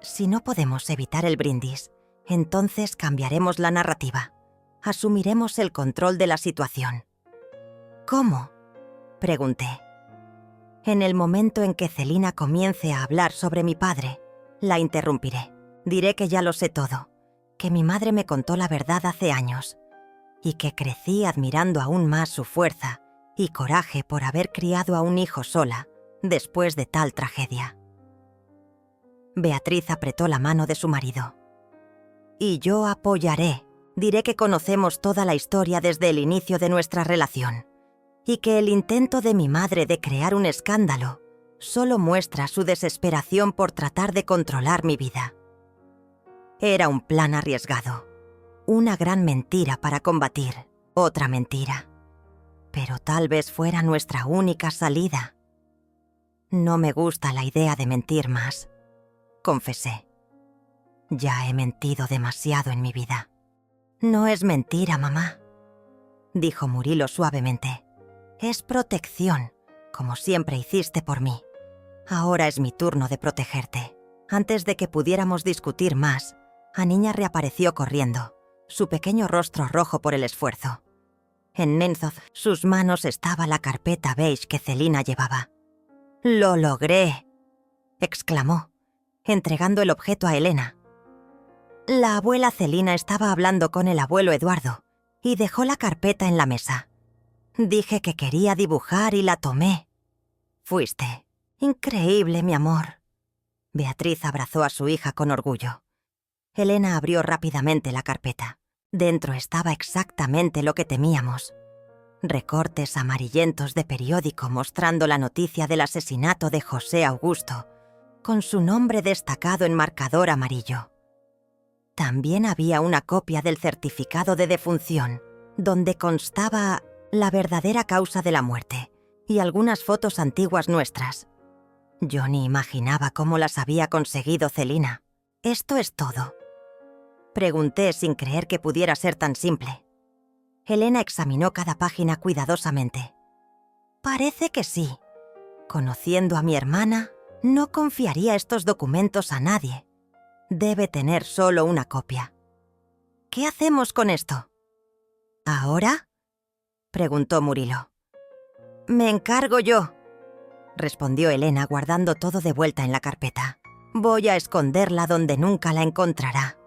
Si no podemos evitar el brindis, entonces cambiaremos la narrativa. Asumiremos el control de la situación. ¿Cómo?, pregunté. En el momento en que Celina comience a hablar sobre mi padre, la interrumpiré. Diré que ya lo sé todo, que mi madre me contó la verdad hace años, y que crecí admirando aún más su fuerza y coraje por haber criado a un hijo sola después de tal tragedia. Beatriz apretó la mano de su marido. Y yo apoyaré. Diré que conocemos toda la historia desde el inicio de nuestra relación, y que el intento de mi madre de crear un escándalo solo muestra su desesperación por tratar de controlar mi vida. Era un plan arriesgado, una gran mentira para combatir otra mentira. Pero tal vez fuera nuestra única salida. No me gusta la idea de mentir más, confesé. Ya he mentido demasiado en mi vida. No es mentira, mamá, dijo Murilo suavemente. Es protección, como siempre hiciste por mí. Ahora es mi turno de protegerte. Antes de que pudiéramos discutir más, Aniña reapareció corriendo, su pequeño rostro rojo por el esfuerzo. En Menzoz, sus manos estaba la carpeta beige que Celina llevaba. «¡Lo logré!», exclamó, entregando el objeto a Elena. La abuela Celina estaba hablando con el abuelo Eduardo y dejó la carpeta en la mesa. Dije que quería dibujar y la tomé. Fuiste. Increíble, mi amor. Beatriz abrazó a su hija con orgullo. Elena abrió rápidamente la carpeta. Dentro estaba exactamente lo que temíamos. Recortes amarillentos de periódico mostrando la noticia del asesinato de José Augusto, con su nombre destacado en marcador amarillo. También había una copia del certificado de defunción, donde constaba la verdadera causa de la muerte y algunas fotos antiguas nuestras. Yo ni imaginaba cómo las había conseguido Celina. «¿Esto es todo?», pregunté sin creer que pudiera ser tan simple. Elena examinó cada página cuidadosamente. «Parece que sí. Conociendo a mi hermana, no confiaría estos documentos a nadie. Debe tener solo una copia. ¿Qué hacemos con esto?». «¿Ahora?», preguntó Murilo. «Me encargo yo», respondió Elena guardando todo de vuelta en la carpeta. «Voy a esconderla donde nunca la encontrará.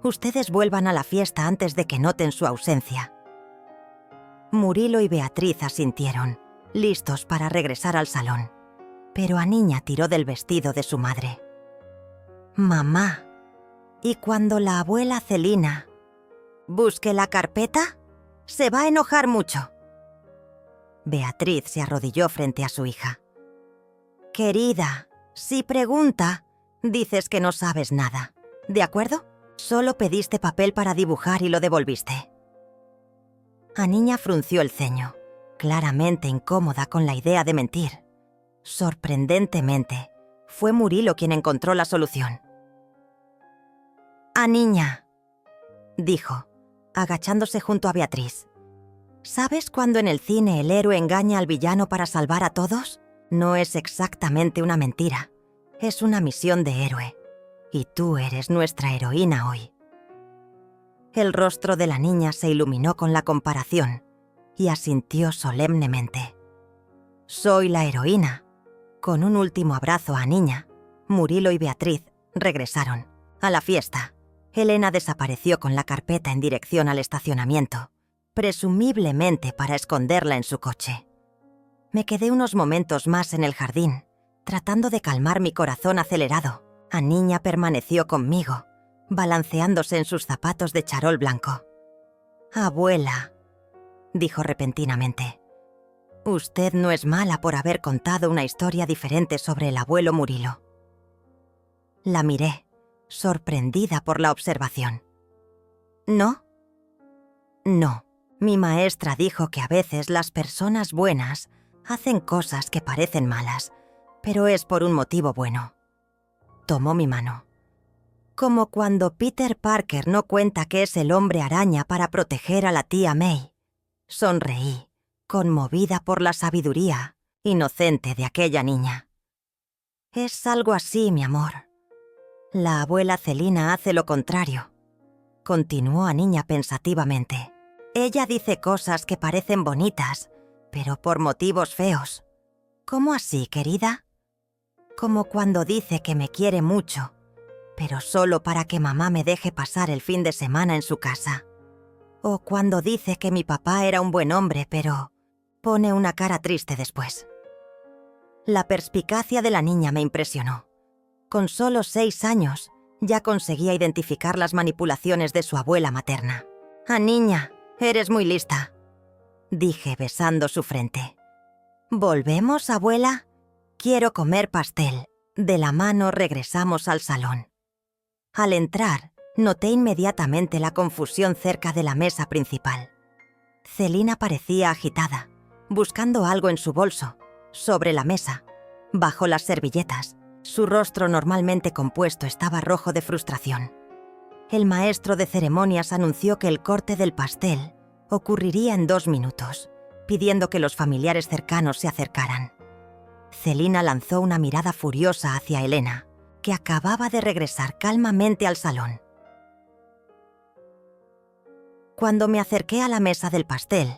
Ustedes vuelvan a la fiesta antes de que noten su ausencia». Murilo y Beatriz asintieron, listos para regresar al salón. Pero Aniña tiró del vestido de su madre. «Mamá, ¿y cuando la abuela Celina busque la carpeta? Se va a enojar mucho». Beatriz se arrodilló frente a su hija. «Querida, si pregunta, dices que no sabes nada. ¿De acuerdo? Solo pediste papel para dibujar y lo devolviste». Aniña frunció el ceño, claramente incómoda con la idea de mentir. Sorprendentemente, fue Murilo quien encontró la solución. «Aniña», dijo, agachándose junto a Beatriz. «¿Sabes cuando en el cine el héroe engaña al villano para salvar a todos? No es exactamente una mentira. Es una misión de héroe. Y tú eres nuestra heroína hoy». El rostro de la niña se iluminó con la comparación y asintió solemnemente. «Soy la heroína». Con un último abrazo a Aniña, Murilo y Beatriz regresaron a la fiesta. Elena desapareció con la carpeta en dirección al estacionamiento, presumiblemente para esconderla en su coche. Me quedé unos momentos más en el jardín, tratando de calmar mi corazón acelerado. Aniña permaneció conmigo, balanceándose en sus zapatos de charol blanco. «Abuela», dijo repentinamente, «usted no es mala por haber contado una historia diferente sobre el abuelo Murilo». La miré, sorprendida por la observación. «¿No?». «No. Mi maestra dijo que a veces las personas buenas hacen cosas que parecen malas, pero es por un motivo bueno». Tomó mi mano. «Como cuando Peter Parker no cuenta que es el hombre araña para proteger a la tía May». Sonreí, conmovida por la sabiduría inocente de aquella niña. «Es algo así, mi amor. La abuela Celina hace lo contrario», continuó Aniña pensativamente. «Ella dice cosas que parecen bonitas, pero por motivos feos». «¿Cómo así, querida?». «Como cuando dice que me quiere mucho, pero solo para que mamá me deje pasar el fin de semana en su casa. O cuando dice que mi papá era un buen hombre, pero pone una cara triste después». La perspicacia de la niña me impresionó. Con solo 6 años, ya conseguía identificar las manipulaciones de su abuela materna. «Aniña, eres muy lista», dije besando su frente. «¿Volvemos, abuela? Quiero comer pastel». De la mano regresamos al salón. Al entrar, noté inmediatamente la confusión cerca de la mesa principal. Celina parecía agitada, buscando algo en su bolso, sobre la mesa. Bajo las servilletas, su rostro normalmente compuesto estaba rojo de frustración. El maestro de ceremonias anunció que el corte del pastel ocurriría en 2 minutos, pidiendo que los familiares cercanos se acercaran. Celina lanzó una mirada furiosa hacia Elena, que acababa de regresar calmamente al salón. Cuando me acerqué a la mesa del pastel,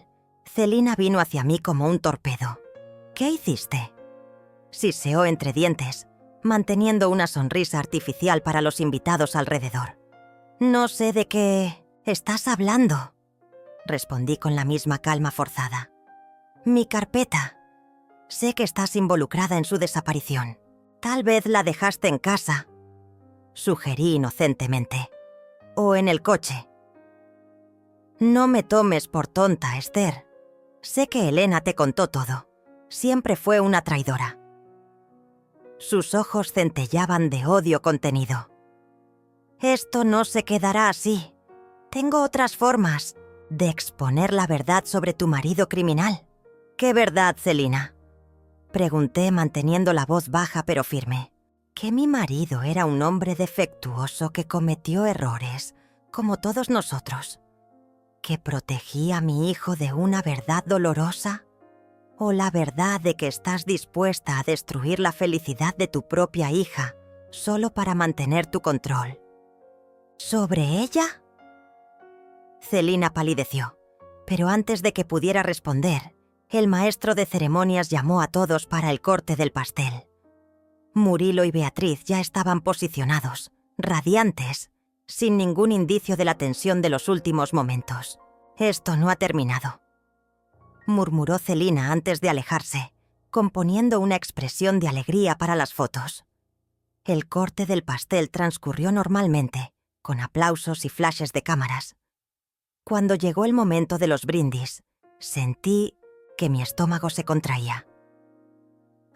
Celina vino hacia mí como un torpedo. ¿Qué hiciste?, siseó entre dientes, manteniendo una sonrisa artificial para los invitados alrededor. No sé de qué estás hablando, respondí con la misma calma forzada. Mi carpeta. Sé que estás involucrada en su desaparición. Tal vez la dejaste en casa, sugerí inocentemente. O en el coche. No me tomes por tonta, Esther. Sé que Elena te contó todo. Siempre fue una traidora. Sus ojos centellaban de odio contenido. Esto no se quedará así. Tengo otras formas de exponer la verdad sobre tu marido criminal. ¿Qué verdad, Celina?, pregunté manteniendo la voz baja pero firme. Que mi marido era un hombre defectuoso que cometió errores, como todos nosotros. ¿Que protegía a mi hijo de una verdad dolorosa? ¿O la verdad de que estás dispuesta a destruir la felicidad de tu propia hija solo para mantener tu control? ¿Sobre ella? Celina palideció, pero antes de que pudiera responder, el maestro de ceremonias llamó a todos para el corte del pastel. Murilo y Beatriz ya estaban posicionados, radiantes, sin ningún indicio de la tensión de los últimos momentos. Esto no ha terminado, murmuró Celina antes de alejarse, componiendo una expresión de alegría para las fotos. El corte del pastel transcurrió normalmente, con aplausos y flashes de cámaras. Cuando llegó el momento de los brindis, sentí que mi estómago se contraía.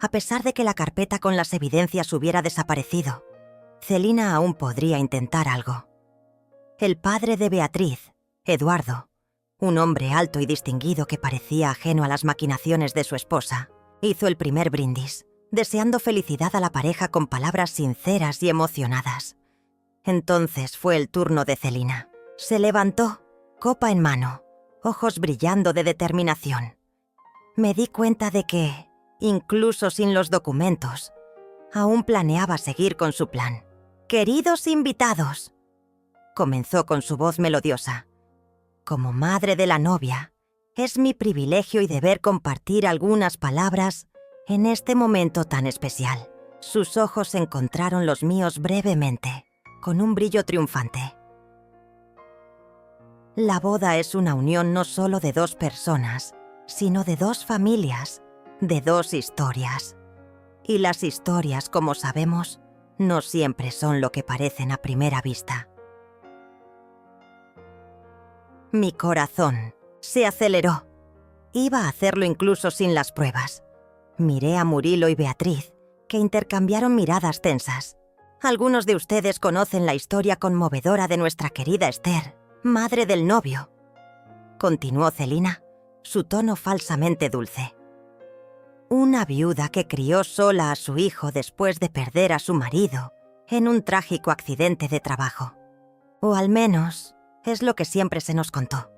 A pesar de que la carpeta con las evidencias hubiera desaparecido, Celina aún podría intentar algo. El padre de Beatriz, Eduardo, un hombre alto y distinguido que parecía ajeno a las maquinaciones de su esposa, hizo el primer brindis, deseando felicidad a la pareja con palabras sinceras y emocionadas. Entonces fue el turno de Celina. Se levantó, copa en mano, ojos brillando de determinación. Me di cuenta de que, incluso sin los documentos, aún planeaba seguir con su plan. «Queridos invitados», comenzó con su voz melodiosa. «Como madre de la novia, es mi privilegio y deber compartir algunas palabras en este momento tan especial». Sus ojos encontraron los míos brevemente, con un brillo triunfante. La boda es una unión no solo de 2 personas, sino de 2 familias, de 2 historias. Y las historias, como sabemos, no siempre son lo que parecen a primera vista. Mi corazón se aceleró. Iba a hacerlo incluso sin las pruebas. Miré a Murilo y Beatriz, que intercambiaron miradas tensas. Algunos de ustedes conocen la historia conmovedora de nuestra querida Esther, madre del novio. Continuó Celina, su tono falsamente dulce. Una viuda que crió sola a su hijo después de perder a su marido en un trágico accidente de trabajo. O al menos, es lo que siempre se nos contó.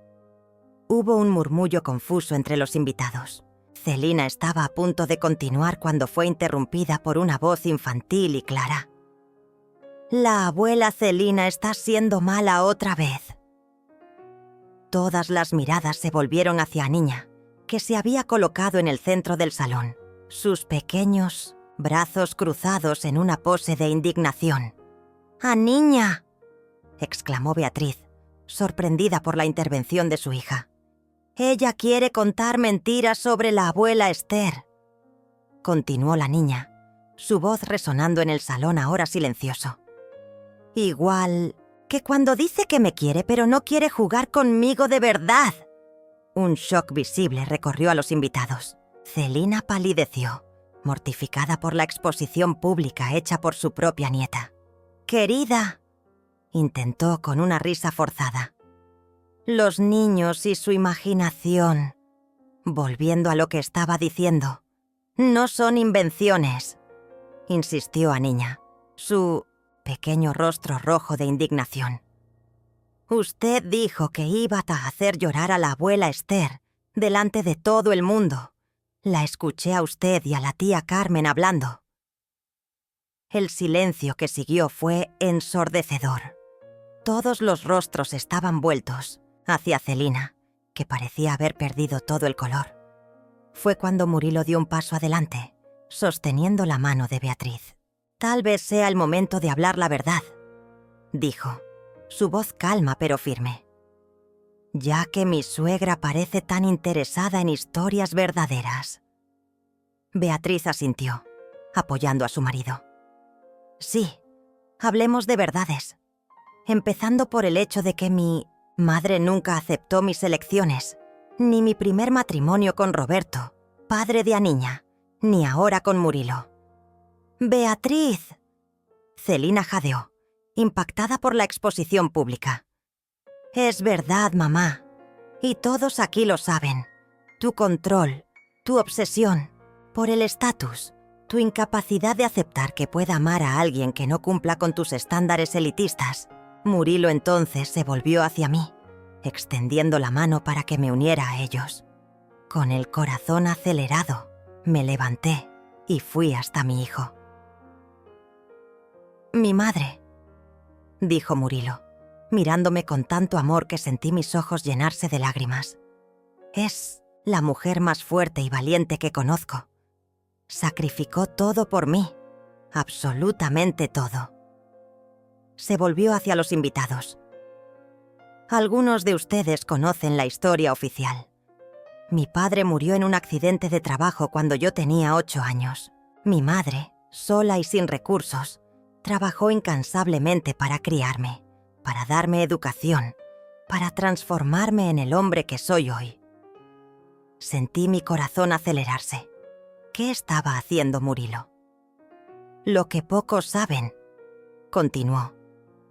Hubo un murmullo confuso entre los invitados. Celina estaba a punto de continuar cuando fue interrumpida por una voz infantil y clara. «La abuela Celina está siendo mala otra vez». Todas las miradas se volvieron hacia Niña, que se había colocado en el centro del salón, sus pequeños brazos cruzados en una pose de indignación. «¡A Niña!», exclamó Beatriz, sorprendida por la intervención de su hija. «Ella quiere contar mentiras sobre la abuela Esther», continuó la niña, su voz resonando en el salón ahora silencioso. «Igual que cuando dice que me quiere pero no quiere jugar conmigo de verdad». Un shock visible recorrió a los invitados. Celina palideció, mortificada por la exposición pública hecha por su propia nieta. «Querida», intentó con una risa forzada. «Los niños y su imaginación». Volviendo a lo que estaba diciendo, No son invenciones, insistió Aniña, su pequeño rostro rojo de indignación. Usted dijo que iba a hacer llorar a la abuela Esther delante de todo el mundo. La escuché a usted y a la tía Carmen hablando. El silencio que siguió fue ensordecedor. Todos los rostros estaban vueltos hacia Celina, que parecía haber perdido todo el color. Fue cuando Murilo dio un paso adelante, sosteniendo la mano de Beatriz. «Tal vez sea el momento de hablar la verdad», dijo, su voz calma pero firme. «Ya que mi suegra parece tan interesada en historias verdaderas». Beatriz asintió, apoyando a su marido. «Sí, hablemos de verdades, empezando por el hecho de que mi madre nunca aceptó mis elecciones, ni mi primer matrimonio con Roberto, padre de Aniña, ni ahora con Murilo». «¡Beatriz!», Celina jadeó, impactada por la exposición pública. «Es verdad, mamá, y todos aquí lo saben. Tu control, tu obsesión por el estatus, tu incapacidad de aceptar que pueda amar a alguien que no cumpla con tus estándares elitistas». Murilo entonces se volvió hacia mí, extendiendo la mano para que me uniera a ellos. Con el corazón acelerado, me levanté y fui hasta mi hijo. «Mi madre», dijo Murilo, mirándome con tanto amor que sentí mis ojos llenarse de lágrimas. «Es la mujer más fuerte y valiente que conozco. Sacrificó todo por mí, absolutamente todo». Se volvió hacia los invitados. «Algunos de ustedes conocen la historia oficial. Mi padre murió en un accidente de trabajo cuando yo tenía 8 años. Mi madre, sola y sin recursos, trabajó incansablemente para criarme, para darme educación, para transformarme en el hombre que soy hoy». Sentí mi corazón acelerarse. ¿Qué estaba haciendo Murilo? «Lo que pocos saben», continuó,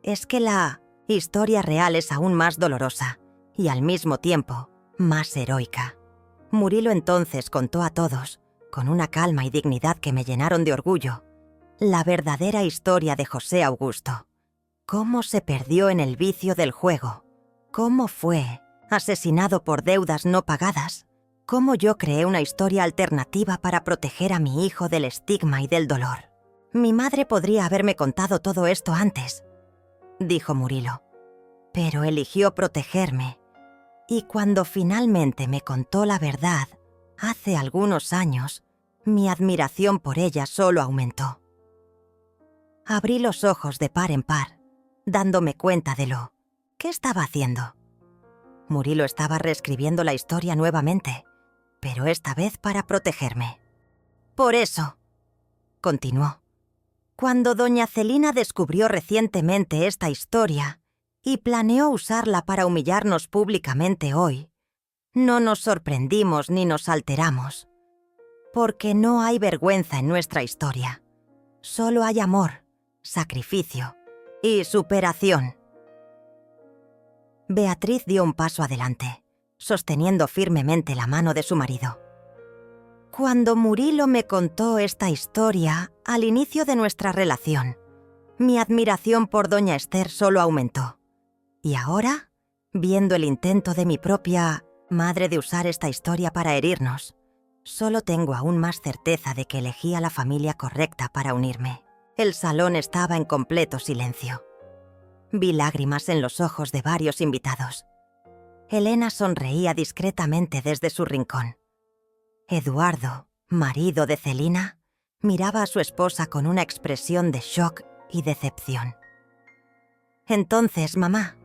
«es que la historia real es aún más dolorosa y al mismo tiempo más heroica». Murilo entonces contó a todos, con una calma y dignidad que me llenaron de orgullo, la verdadera historia de José Augusto. Cómo se perdió en el vicio del juego, cómo fue asesinado por deudas no pagadas, cómo yo creé una historia alternativa para proteger a mi hijo del estigma y del dolor. «Mi madre podría haberme contado todo esto antes», dijo Murilo, «pero eligió protegerme. Y cuando finalmente me contó la verdad, hace algunos años, mi admiración por ella solo aumentó». Abrí los ojos de par en par, dándome cuenta de lo que estaba haciendo. Murilo estaba reescribiendo la historia nuevamente, pero esta vez para protegerme. «Por eso», continuó, «cuando doña Celina descubrió recientemente esta historia y planeó usarla para humillarnos públicamente hoy, no nos sorprendimos ni nos alteramos, porque no hay vergüenza en nuestra historia. Solo hay amor, sacrificio y superación». Beatriz dio un paso adelante, sosteniendo firmemente la mano de su marido. «Cuando Murilo me contó esta historia al inicio de nuestra relación, mi admiración por doña Esther solo aumentó. Y ahora, viendo el intento de mi propia madre de usar esta historia para herirnos, solo tengo aún más certeza de que elegí a la familia correcta para unirme». El salón estaba en completo silencio. Vi lágrimas en los ojos de varios invitados. Elena sonreía discretamente desde su rincón. Eduardo, marido de Celina, miraba a su esposa con una expresión de shock y decepción. «Entonces, mamá»,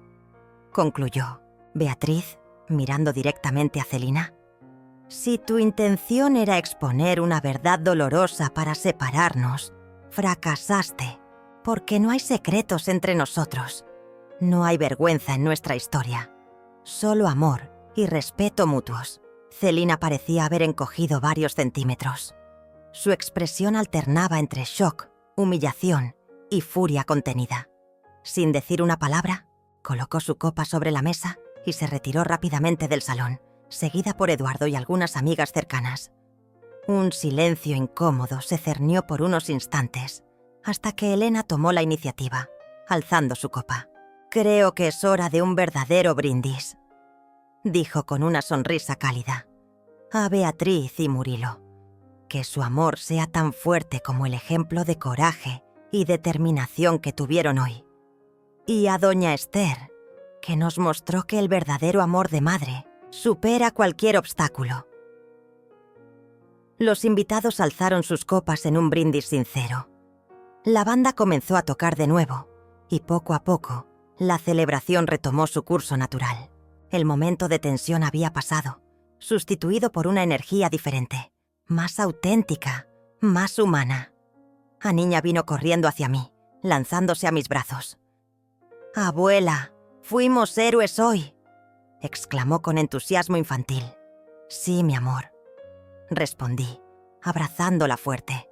concluyó Beatriz, mirando directamente a Celina, «si tu intención era exponer una verdad dolorosa para separarnos, fracasaste, porque no hay secretos entre nosotros. No hay vergüenza en nuestra historia. Solo amor y respeto mutuos». Celina parecía haber encogido varios centímetros. Su expresión alternaba entre shock, humillación y furia contenida. Sin decir una palabra, colocó su copa sobre la mesa y se retiró rápidamente del salón, seguida por Eduardo y algunas amigas cercanas. Un silencio incómodo se cernió por unos instantes, hasta que Elena tomó la iniciativa, alzando su copa. «Creo que es hora de un verdadero brindis», dijo con una sonrisa cálida. «A Beatriz y Murilo. Que su amor sea tan fuerte como el ejemplo de coraje y determinación que tuvieron hoy. Y a doña Esther, que nos mostró que el verdadero amor de madre supera cualquier obstáculo». Los invitados alzaron sus copas en un brindis sincero. La banda comenzó a tocar de nuevo, y poco a poco, la celebración retomó su curso natural. El momento de tensión había pasado, sustituido por una energía diferente, más auténtica, más humana. Aniña vino corriendo hacia mí, lanzándose a mis brazos. «Abuela, fuimos héroes hoy», exclamó con entusiasmo infantil. «Sí, mi amor», respondí, abrazándola fuerte.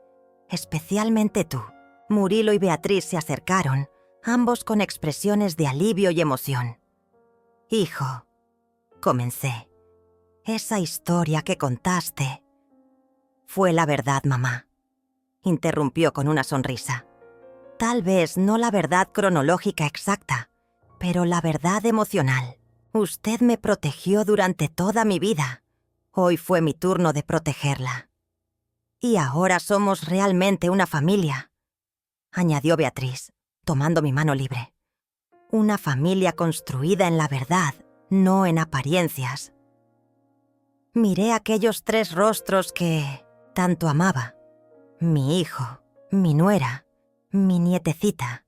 «Especialmente tú». Murilo y Beatriz se acercaron, ambos con expresiones de alivio y emoción. «Hijo», comencé, «esa historia que contaste...» «Fue la verdad, mamá», interrumpió con una sonrisa. «Tal vez no la verdad cronológica exacta, pero la verdad emocional. Usted me protegió durante toda mi vida. Hoy fue mi turno de protegerla. Y ahora somos realmente una familia», añadió Beatriz, tomando mi mano libre. «Una familia construida en la verdad, no en apariencias». Miré aquellos 3 rostros que tanto amaba. Mi hijo, mi nuera, mi nietecita.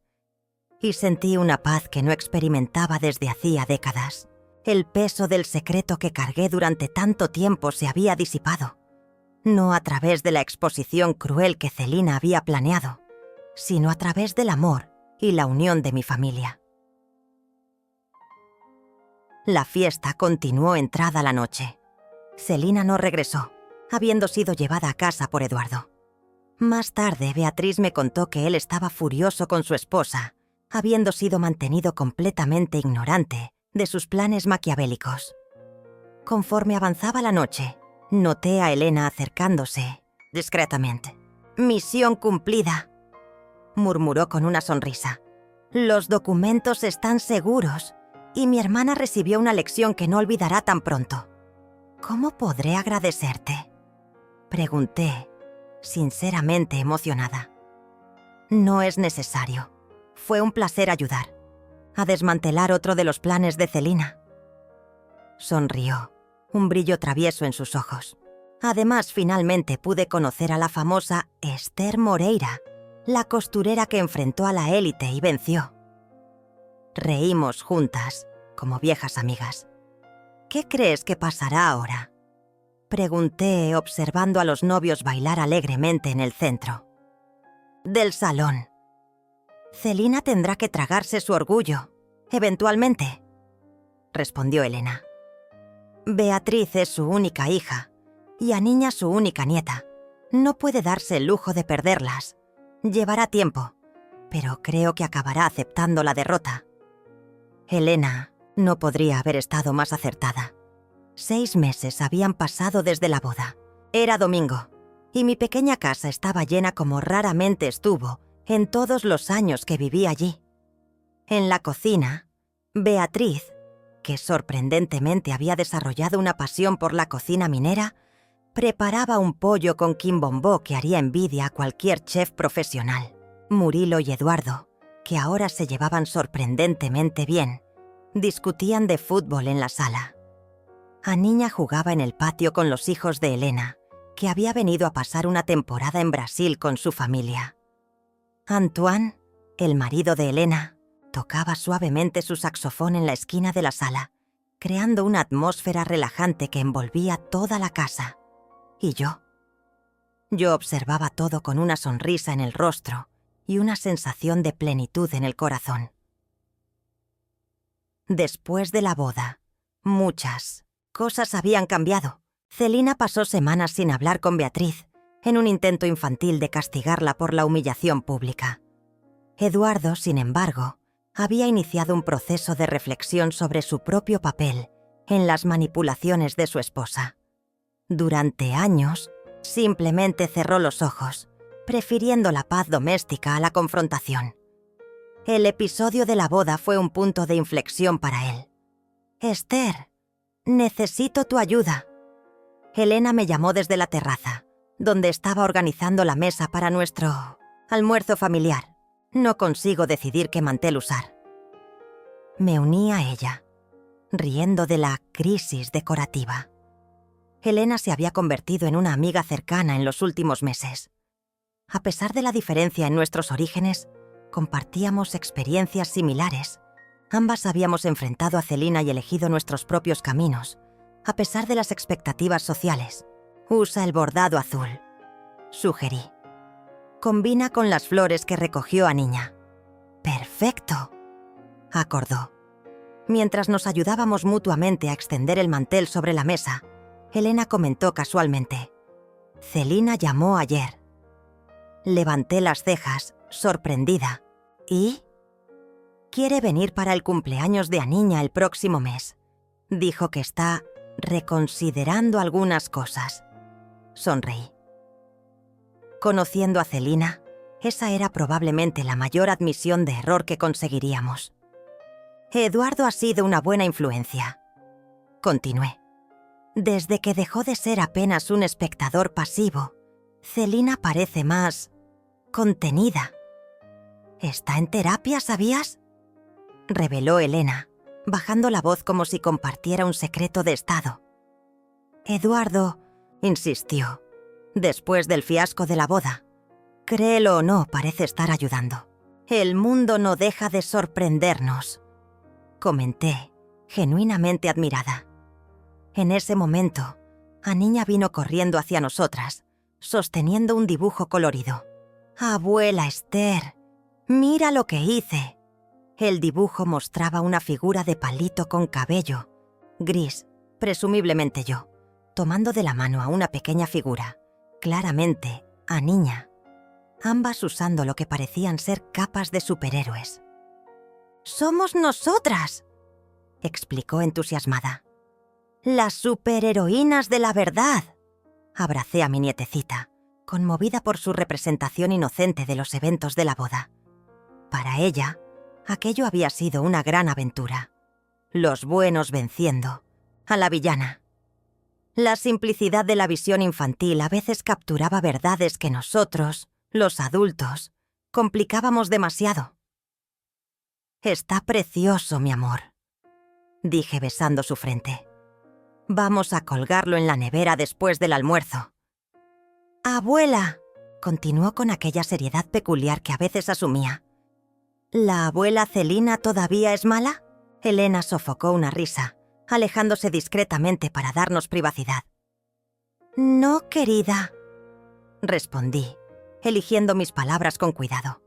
Y sentí una paz que no experimentaba desde hacía décadas. El peso del secreto que cargué durante tanto tiempo se había disipado. No a través de la exposición cruel que Celina había planeado, sino a través del amor y la unión de mi familia. La fiesta continuó entrada la noche. Celina no regresó, habiendo sido llevada a casa por Eduardo. Más tarde, Beatriz me contó que él estaba furioso con su esposa, habiendo sido mantenido completamente ignorante de sus planes maquiavélicos. Conforme avanzaba la noche, noté a Elena acercándose discretamente. «Misión cumplida», murmuró con una sonrisa. «Los documentos están seguros y mi hermana recibió una lección que no olvidará tan pronto». «¿Cómo podré agradecerte?», pregunté, sinceramente emocionada. «No es necesario. Fue un placer ayudar a desmantelar otro de los planes de Celina». Sonrió, un brillo travieso en sus ojos. «Además, finalmente pude conocer a la famosa Esther Moreira, la costurera que enfrentó a la élite y venció». Reímos juntas, como viejas amigas. «¿Qué crees que pasará ahora?», pregunté, observando a los novios bailar alegremente en el centro del salón. «Celina tendrá que tragarse su orgullo, eventualmente», respondió Elena. «Beatriz es su única hija y Aniña su única nieta. No puede darse el lujo de perderlas. Llevará tiempo, pero creo que acabará aceptando la derrota». Elena no podría haber estado más acertada. 6 meses habían pasado desde la boda. Era domingo, y mi pequeña casa estaba llena como raramente estuvo en todos los años que viví allí. En la cocina, Beatriz, que sorprendentemente había desarrollado una pasión por la cocina minera, preparaba un pollo con quimbombó que haría envidia a cualquier chef profesional. Murilo y Eduardo, que ahora se llevaban sorprendentemente bien, discutían de fútbol en la sala. Aniña jugaba en el patio con los hijos de Elena, que había venido a pasar una temporada en Brasil con su familia. Antoine, el marido de Elena, tocaba suavemente su saxofón en la esquina de la sala, creando una atmósfera relajante que envolvía toda la casa. Y yo observaba todo con una sonrisa en el rostro y una sensación de plenitud en el corazón. Después de la boda, muchas cosas habían cambiado. Celina pasó semanas sin hablar con Beatriz, en un intento infantil de castigarla por la humillación pública. Eduardo, sin embargo, había iniciado un proceso de reflexión sobre su propio papel en las manipulaciones de su esposa. Durante años, Simplemente cerró los ojos, prefiriendo la paz doméstica a la confrontación. El episodio de la boda fue un punto de inflexión para él. «Esther, necesito tu ayuda». Helena me llamó desde la terraza, donde estaba organizando la mesa para nuestro almuerzo familiar. No consigo decidir qué mantel usar. Me uní a ella, riendo de la crisis decorativa. Helena se había convertido en una amiga cercana en los últimos meses. A pesar de la diferencia en nuestros orígenes, compartíamos experiencias similares. Ambas habíamos enfrentado a Celina y elegido nuestros propios caminos, a pesar de las expectativas sociales. «Usa el bordado azul», sugerí. «Combina con las flores que recogió a niña». «Perfecto», acordó. Mientras nos ayudábamos mutuamente a extender el mantel sobre la mesa, Helena comentó casualmente: «Celina llamó ayer». Levanté las cejas, sorprendida. «¿Y?» «Quiere venir para el cumpleaños de Aniña el próximo mes. Dijo que está reconsiderando algunas cosas». Sonreí. Conociendo a Celina, esa era probablemente la mayor admisión de error que conseguiríamos. «Eduardo ha sido una buena influencia», continué. «Desde que dejó de ser apenas un espectador pasivo, Celina parece más contenida». «Está en terapia, ¿sabías?», reveló Helena, bajando la voz como si compartiera un secreto de estado. «Eduardo», insistió, «después del fiasco de la boda. Créelo o no, parece estar ayudando. El mundo no deja de sorprendernos», comenté, genuinamente admirada. En ese momento, Aniña vino corriendo hacia nosotras, sosteniendo un dibujo colorido. «Abuela Esther, mira lo que hice». El dibujo mostraba una figura de palito con cabello, gris, presumiblemente yo, tomando de la mano a una pequeña figura, claramente Aniña, ambas usando lo que parecían ser capas de superhéroes. «¡Somos nosotras!», explicó entusiasmada. «Las superheroínas de la verdad». Abracé a mi nietecita, conmovida por su representación inocente de los eventos de la boda. Para ella, aquello había sido una gran aventura. Los buenos venciendo a la villana. La simplicidad de la visión infantil a veces capturaba verdades que nosotros, los adultos, complicábamos demasiado. «Está precioso, mi amor», dije besando su frente. «Vamos a colgarlo en la nevera después del almuerzo». «Abuela», continuó con aquella seriedad peculiar que a veces asumía. «¿La abuela Celina todavía es mala?». Helena sofocó una risa, alejándose discretamente para darnos privacidad. «No, querida», respondí, eligiendo mis palabras con cuidado.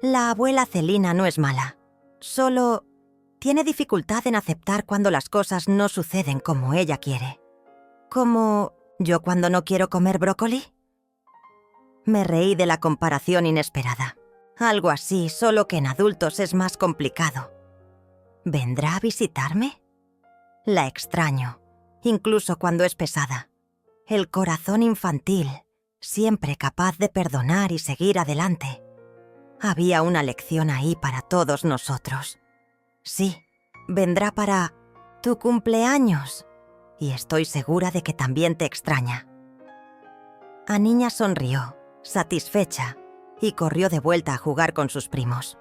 «La abuela Celina no es mala, solo tiene dificultad en aceptar cuando las cosas no suceden como ella quiere. ¿Como yo cuando no quiero comer brócoli?». Me reí de la comparación inesperada. Algo así, solo que en adultos es más complicado. ¿Vendrá a visitarme? La extraño, incluso cuando es pesada. El corazón infantil, siempre capaz de perdonar y seguir adelante. Había una lección ahí para todos nosotros. Sí, vendrá para tu cumpleaños, y estoy segura de que también te extraña. Aniña sonrió, satisfecha, y corrió de vuelta a jugar con sus primos.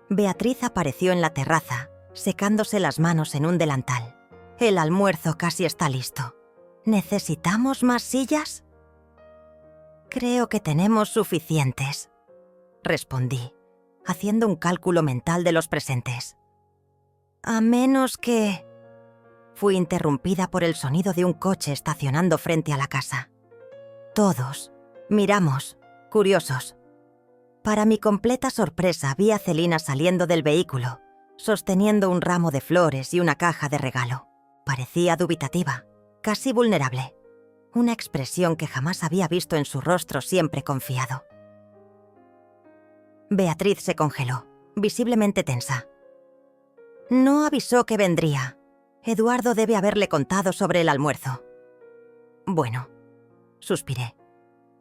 Beatriz apareció en la terraza, secándose las manos en un delantal. «El almuerzo casi está listo. ¿Necesitamos más sillas?». «Creo que tenemos suficientes», respondí, haciendo un cálculo mental de los presentes. «A menos que...». Fui interrumpida por el sonido de un coche estacionando frente a la casa. Todos miramos, curiosos. Para mi completa sorpresa vi a Celina saliendo del vehículo, sosteniendo un ramo de flores y una caja de regalo. Parecía dubitativa, casi vulnerable. Una expresión que jamás había visto en su rostro siempre confiado. Beatriz se congeló, visiblemente tensa. «No avisó que vendría. Eduardo debe haberle contado sobre el almuerzo». Bueno, suspiré.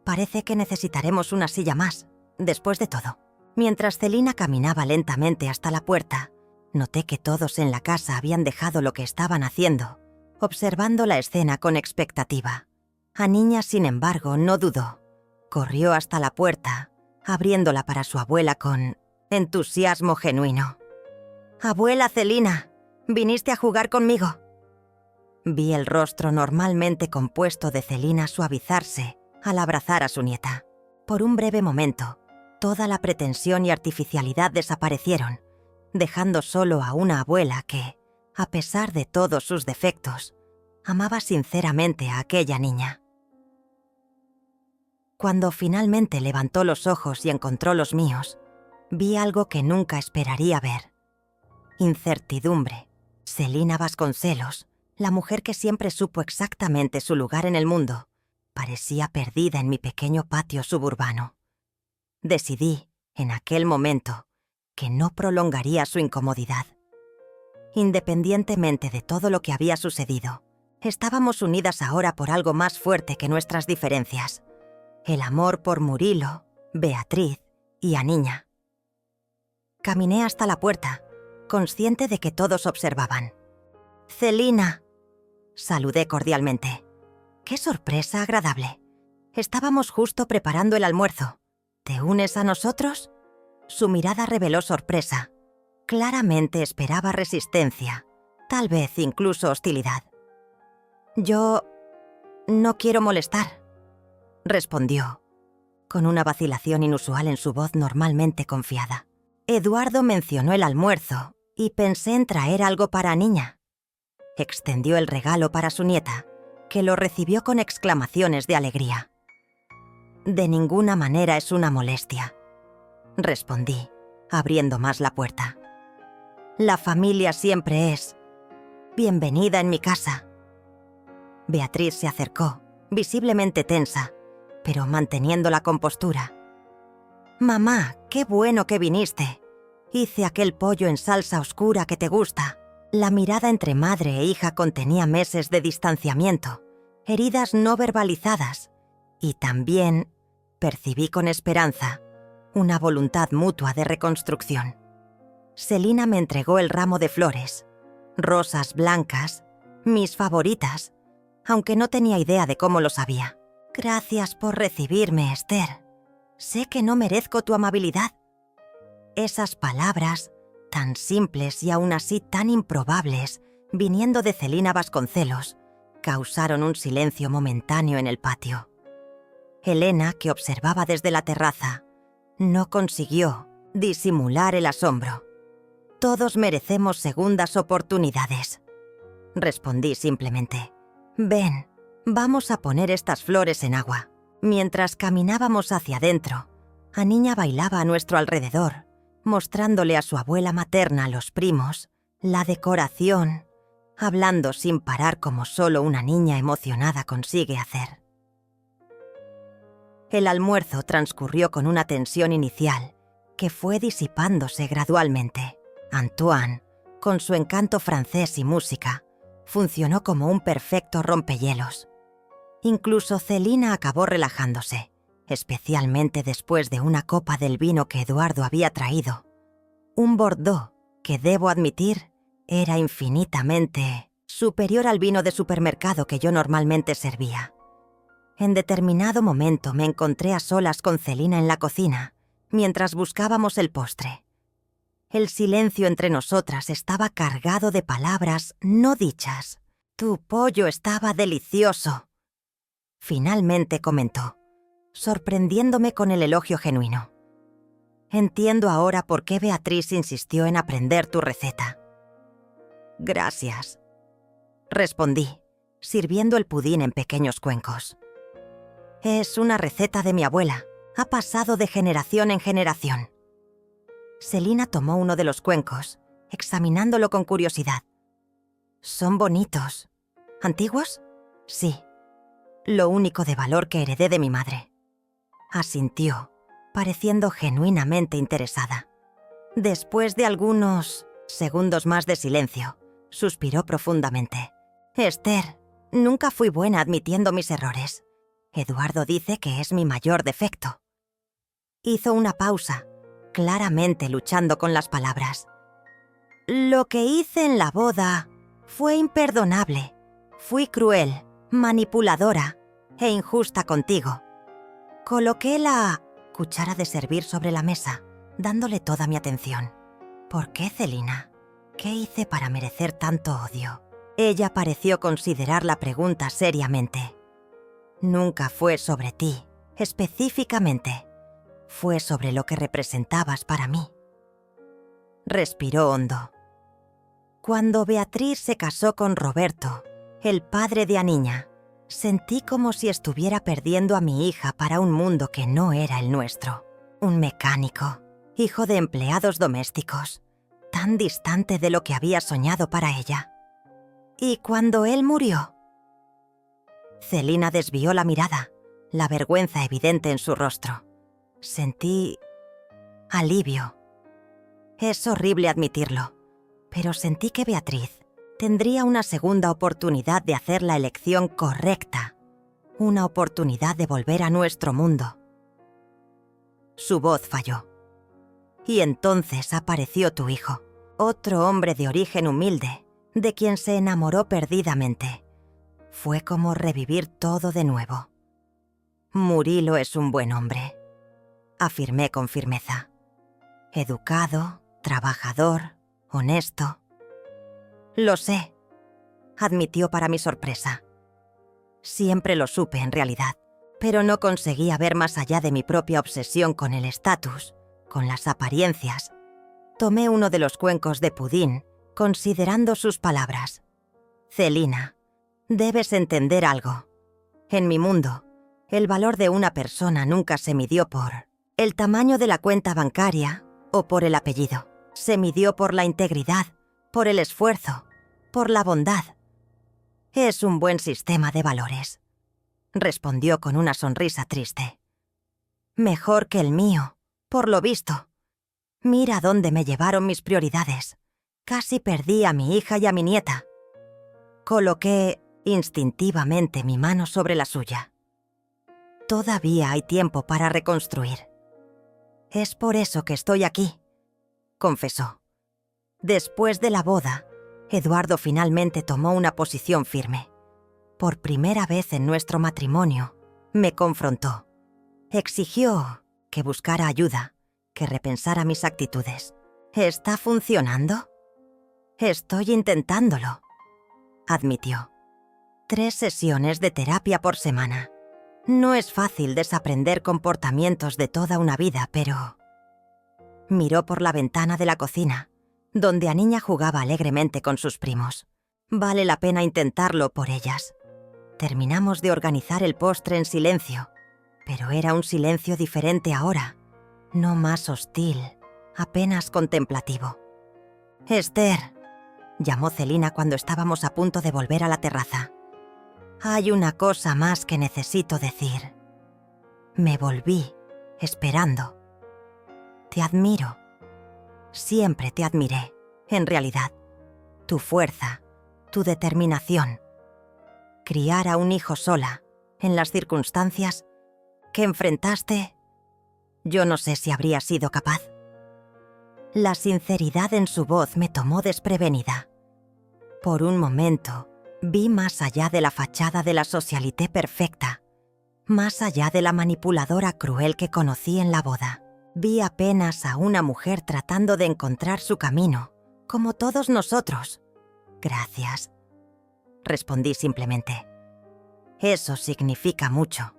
Parece que necesitaremos una silla más, después de todo. Mientras Celina caminaba lentamente hasta la puerta, noté que todos en la casa habían dejado lo que estaban haciendo, observando la escena con expectativa. Aniña, sin embargo, no dudó. Corrió hasta la puerta, abriéndola para su abuela con entusiasmo genuino. «Abuela Celina, ¿viniste a jugar conmigo?» Vi el rostro normalmente compuesto de Celina suavizarse al abrazar a su nieta. Por un breve momento, toda la pretensión y artificialidad desaparecieron, dejando solo a una abuela que, a pesar de todos sus defectos, amaba sinceramente a aquella niña. Cuando finalmente levantó los ojos y encontró los míos, vi algo que nunca esperaría ver. Incertidumbre. Celina Vasconcelos, la mujer que siempre supo exactamente su lugar en el mundo, parecía perdida en mi pequeño patio suburbano. Decidí, en aquel momento, que no prolongaría su incomodidad. Independientemente de todo lo que había sucedido, estábamos unidas ahora por algo más fuerte que nuestras diferencias: el amor por Murilo, Beatriz y Aniña. Caminé hasta la puerta, consciente de que todos observaban. «Celina», saludé cordialmente. «Qué sorpresa agradable. Estábamos justo preparando el almuerzo. ¿Te unes a nosotros?» Su mirada reveló sorpresa. Claramente esperaba resistencia, tal vez incluso hostilidad. «Yo no quiero molestar», respondió, con una vacilación inusual en su voz normalmente confiada. «Eduardo mencionó el almuerzo y pensé en traer algo para Aniña». Extendió el regalo para su nieta, que lo recibió con exclamaciones de alegría. «De ninguna manera es una molestia», respondí, abriendo más la puerta. «La familia siempre es bienvenida en mi casa». Beatriz se acercó, visiblemente tensa, pero manteniendo la compostura. «Mamá, qué bueno que viniste. Hice aquel pollo en salsa oscura que te gusta». La mirada entre madre e hija contenía meses de distanciamiento, heridas no verbalizadas, y también, percibí con esperanza, una voluntad mutua de reconstrucción. Celina me entregó el ramo de flores, rosas blancas, mis favoritas, aunque no tenía idea de cómo lo sabía. «Gracias por recibirme, Esther. Sé que no merezco tu amabilidad». Esas palabras, tan simples y aún así tan improbables, viniendo de Celina Vasconcelos, causaron un silencio momentáneo en el patio. Elena, que observaba desde la terraza, no consiguió disimular el asombro. «Todos merecemos segundas oportunidades», respondí simplemente. «Ven, vamos a poner estas flores en agua». Mientras caminábamos hacia adentro, Aniña bailaba a nuestro alrededor, mostrándole a su abuela materna, los primos, la decoración, hablando sin parar como solo una niña emocionada consigue hacer. El almuerzo transcurrió con una tensión inicial que fue disipándose gradualmente. Antoine, con su encanto francés y música, funcionó como un perfecto rompehielos. Incluso Celina acabó relajándose, especialmente después de una copa del vino que Eduardo había traído. Un Bordeaux que, debo admitir, era infinitamente superior al vino de supermercado que yo normalmente servía. En determinado momento me encontré a solas con Celina en la cocina, mientras buscábamos el postre. El silencio entre nosotras estaba cargado de palabras no dichas. «Tu pollo estaba delicioso», finalmente comentó, sorprendiéndome con el elogio genuino. «Entiendo ahora por qué Beatriz insistió en aprender tu receta». «Gracias», respondí, sirviendo el pudín en pequeños cuencos. «Es una receta de mi abuela. Ha pasado de generación en generación». Celina tomó uno de los cuencos, examinándolo con curiosidad. «Son bonitos. ¿Antiguos?» «Sí. Lo único de valor que heredé de mi madre». Asintió, pareciendo genuinamente interesada. Después de algunos segundos más de silencio, suspiró profundamente. «Esther, Nunca fui buena admitiendo mis errores. Eduardo dice que es mi mayor defecto. Hizo una pausa, claramente luchando con las palabras. Lo que hice en la boda fue imperdonable. Fui cruel, manipuladora e injusta contigo. Coloqué la cuchara de servir sobre la mesa, dándole toda mi atención. ¿Por qué, Celina? ¿Qué hice para merecer tanto odio? Ella pareció considerar la pregunta seriamente. Nunca fue sobre ti, específicamente. Fue sobre lo que representabas para mí. Respiró hondo. Cuando Beatriz se casó con Roberto, el padre de Aniña, sentí como si estuviera perdiendo a mi hija para un mundo que no era el nuestro. Un mecánico, hijo de empleados domésticos, tan distante de lo que había soñado para ella. ¿Y cuando él murió? Celina desvió la mirada, la vergüenza evidente en su rostro. Sentí alivio. Es horrible admitirlo, pero sentí que Beatriz tendría una segunda oportunidad de hacer la elección correcta, una oportunidad de volver a nuestro mundo. Su voz falló. Y entonces apareció tu hijo, otro hombre de origen humilde, de quien se enamoró perdidamente. Fue como revivir todo de nuevo. Murilo es un buen hombre, afirmé con firmeza. Educado, trabajador, honesto. Lo sé, admitió para mi sorpresa. Siempre lo supe en realidad, pero no conseguía ver más allá de mi propia obsesión con el estatus, con las apariencias. Tomé uno de los cuencos de pudín, considerando sus palabras. Celina, debes entender algo. En mi mundo, el valor de una persona nunca se midió por el tamaño de la cuenta bancaria o por el apellido. Se midió por la integridad, por el esfuerzo, por la bondad. Es un buen sistema de valores, respondió con una sonrisa triste. Mejor que el mío, por lo visto. Mira dónde me llevaron mis prioridades. Casi perdí a mi hija y a mi nieta. Coloqué instintivamente mi mano sobre la suya. Todavía hay tiempo para reconstruir. Es por eso que estoy aquí, confesó. Después de la boda, Eduardo finalmente tomó una posición firme. Por primera vez en nuestro matrimonio, me confrontó. Exigió que buscara ayuda, que repensara mis actitudes. ¿Está funcionando? Estoy intentándolo, admitió. 3 sesiones de terapia por semana. No es fácil desaprender comportamientos de toda una vida, pero... Miró por la ventana de la cocina, donde Aniña jugaba alegremente con sus primos. Vale la pena intentarlo por ellas. Terminamos de organizar el postre en silencio, pero era un silencio diferente ahora, no más hostil, apenas contemplativo. «Esther», llamó Celina cuando estábamos a punto de volver a la terraza. «Hay una cosa más que necesito decir». Me volví, esperando. «Te admiro. Siempre te admiré, en realidad. Tu fuerza, tu determinación. Criar a un hijo sola, en las circunstancias que enfrentaste, yo no sé si habría sido capaz». La sinceridad en su voz me tomó desprevenida. Por un momento, vi más allá de la fachada de la socialité perfecta, más allá de la manipuladora cruel que conocí en la boda. Vi apenas a una mujer tratando de encontrar su camino, como todos nosotros. «Gracias», respondí simplemente. «Eso significa mucho».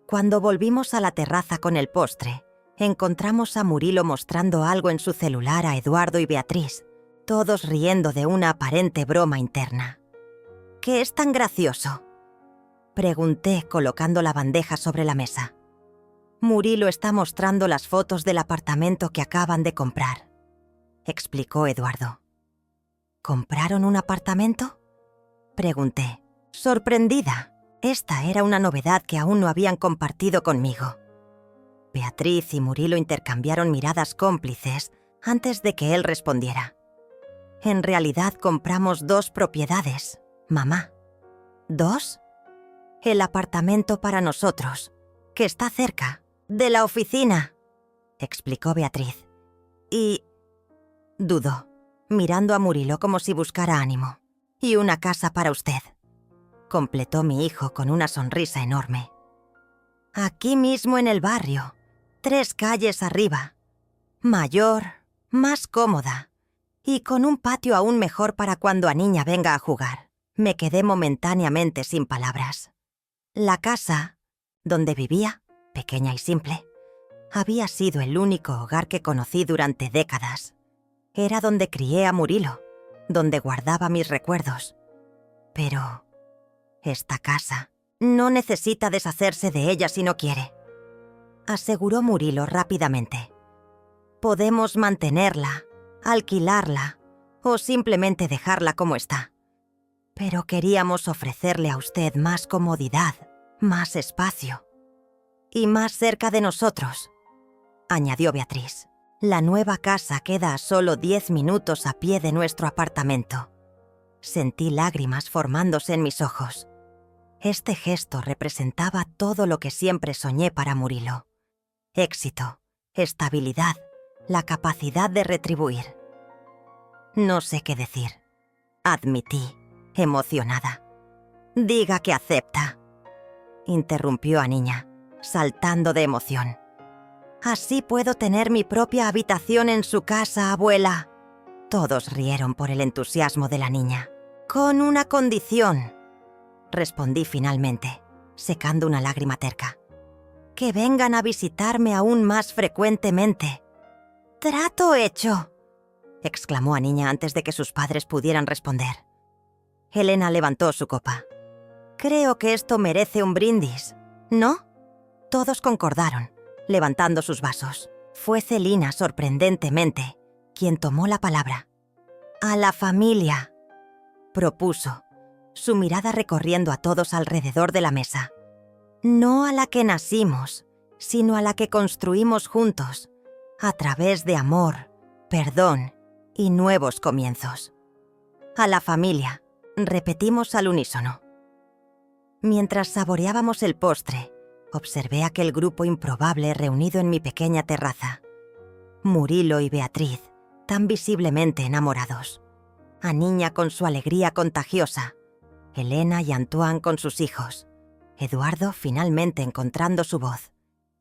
Cuando volvimos a la terraza con el postre, encontramos a Murilo mostrando algo en su celular a Eduardo y Beatriz, todos riendo de una aparente broma interna. «¿Qué es tan gracioso?», pregunté colocando la bandeja sobre la mesa. «Murilo está mostrando las fotos del apartamento que acaban de comprar», explicó Eduardo. «¿Compraron un apartamento?», pregunté, sorprendida. Esta era una novedad que aún no habían compartido conmigo. Beatriz y Murilo intercambiaron miradas cómplices antes de que él respondiera. «En realidad compramos 2 propiedades, mamá», ¿2? El apartamento para nosotros, que está cerca, de la oficina, explicó Beatriz. Y... dudó, mirando a Murilo como si buscara ánimo. Y una casa para usted, completó mi hijo con una sonrisa enorme. Aquí mismo en el barrio, 3 calles arriba. Mayor, más cómoda, y con un patio aún mejor para cuando a niña venga a jugar. Me quedé momentáneamente sin palabras. La casa, donde vivía, pequeña y simple, había sido el único hogar que conocí durante décadas. Era donde crié a Murilo, donde guardaba mis recuerdos. Pero esta casa no necesita deshacerse de ella si no quiere, aseguró Murilo rápidamente. Podemos mantenerla, alquilarla o simplemente dejarla como está. Pero queríamos ofrecerle a usted más comodidad, más espacio y más cerca de nosotros, añadió Beatriz. La nueva casa queda a solo 10 minutos a pie de nuestro apartamento. Sentí lágrimas formándose en mis ojos. Este gesto representaba todo lo que siempre soñé para Murilo. Éxito, estabilidad, la capacidad de retribuir. No sé qué decir, admití, emocionada. Diga que acepta, interrumpió a niña, saltando de emoción. Así puedo tener mi propia habitación en su casa, abuela. Todos rieron por el entusiasmo de la niña. Con una condición, respondí finalmente, secando una lágrima terca. Que vengan a visitarme aún más frecuentemente. ¡Trato hecho!, exclamó a niña antes de que sus padres pudieran responder. Elena levantó su copa. Creo que esto merece un brindis, ¿no? Todos concordaron, levantando sus vasos. Fue Celina, sorprendentemente, quien tomó la palabra. A la familia, propuso, su mirada recorriendo a todos alrededor de la mesa. No a la que nacimos, sino a la que construimos juntos, a través de amor, perdón y nuevos comienzos. A la familia, repetimos al unísono. Mientras saboreábamos el postre, observé aquel grupo improbable reunido en mi pequeña terraza. Murilo y Beatriz, tan visiblemente enamorados. A niña con su alegría contagiosa. Elena y Antoine con sus hijos. Eduardo finalmente encontrando su voz.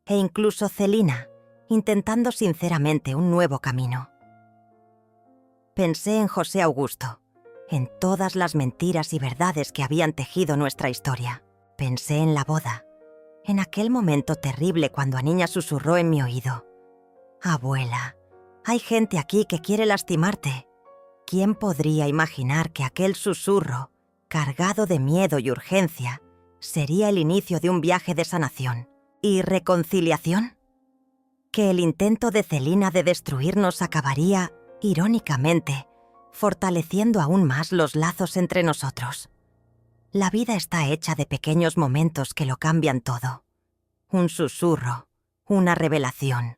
E incluso Celina, intentando sinceramente un nuevo camino. Pensé en José Augusto, en todas las mentiras y verdades que habían tejido nuestra historia. Pensé en la boda, en aquel momento terrible cuando a niña susurró en mi oído. Abuela, hay gente aquí que quiere lastimarte. ¿Quién podría imaginar que aquel susurro, cargado de miedo y urgencia, sería el inicio de un viaje de sanación y reconciliación? Que el intento de Celina de destruirnos acabaría, irónicamente, fortaleciendo aún más los lazos entre nosotros. La vida está hecha de pequeños momentos que lo cambian todo. Un susurro, una revelación,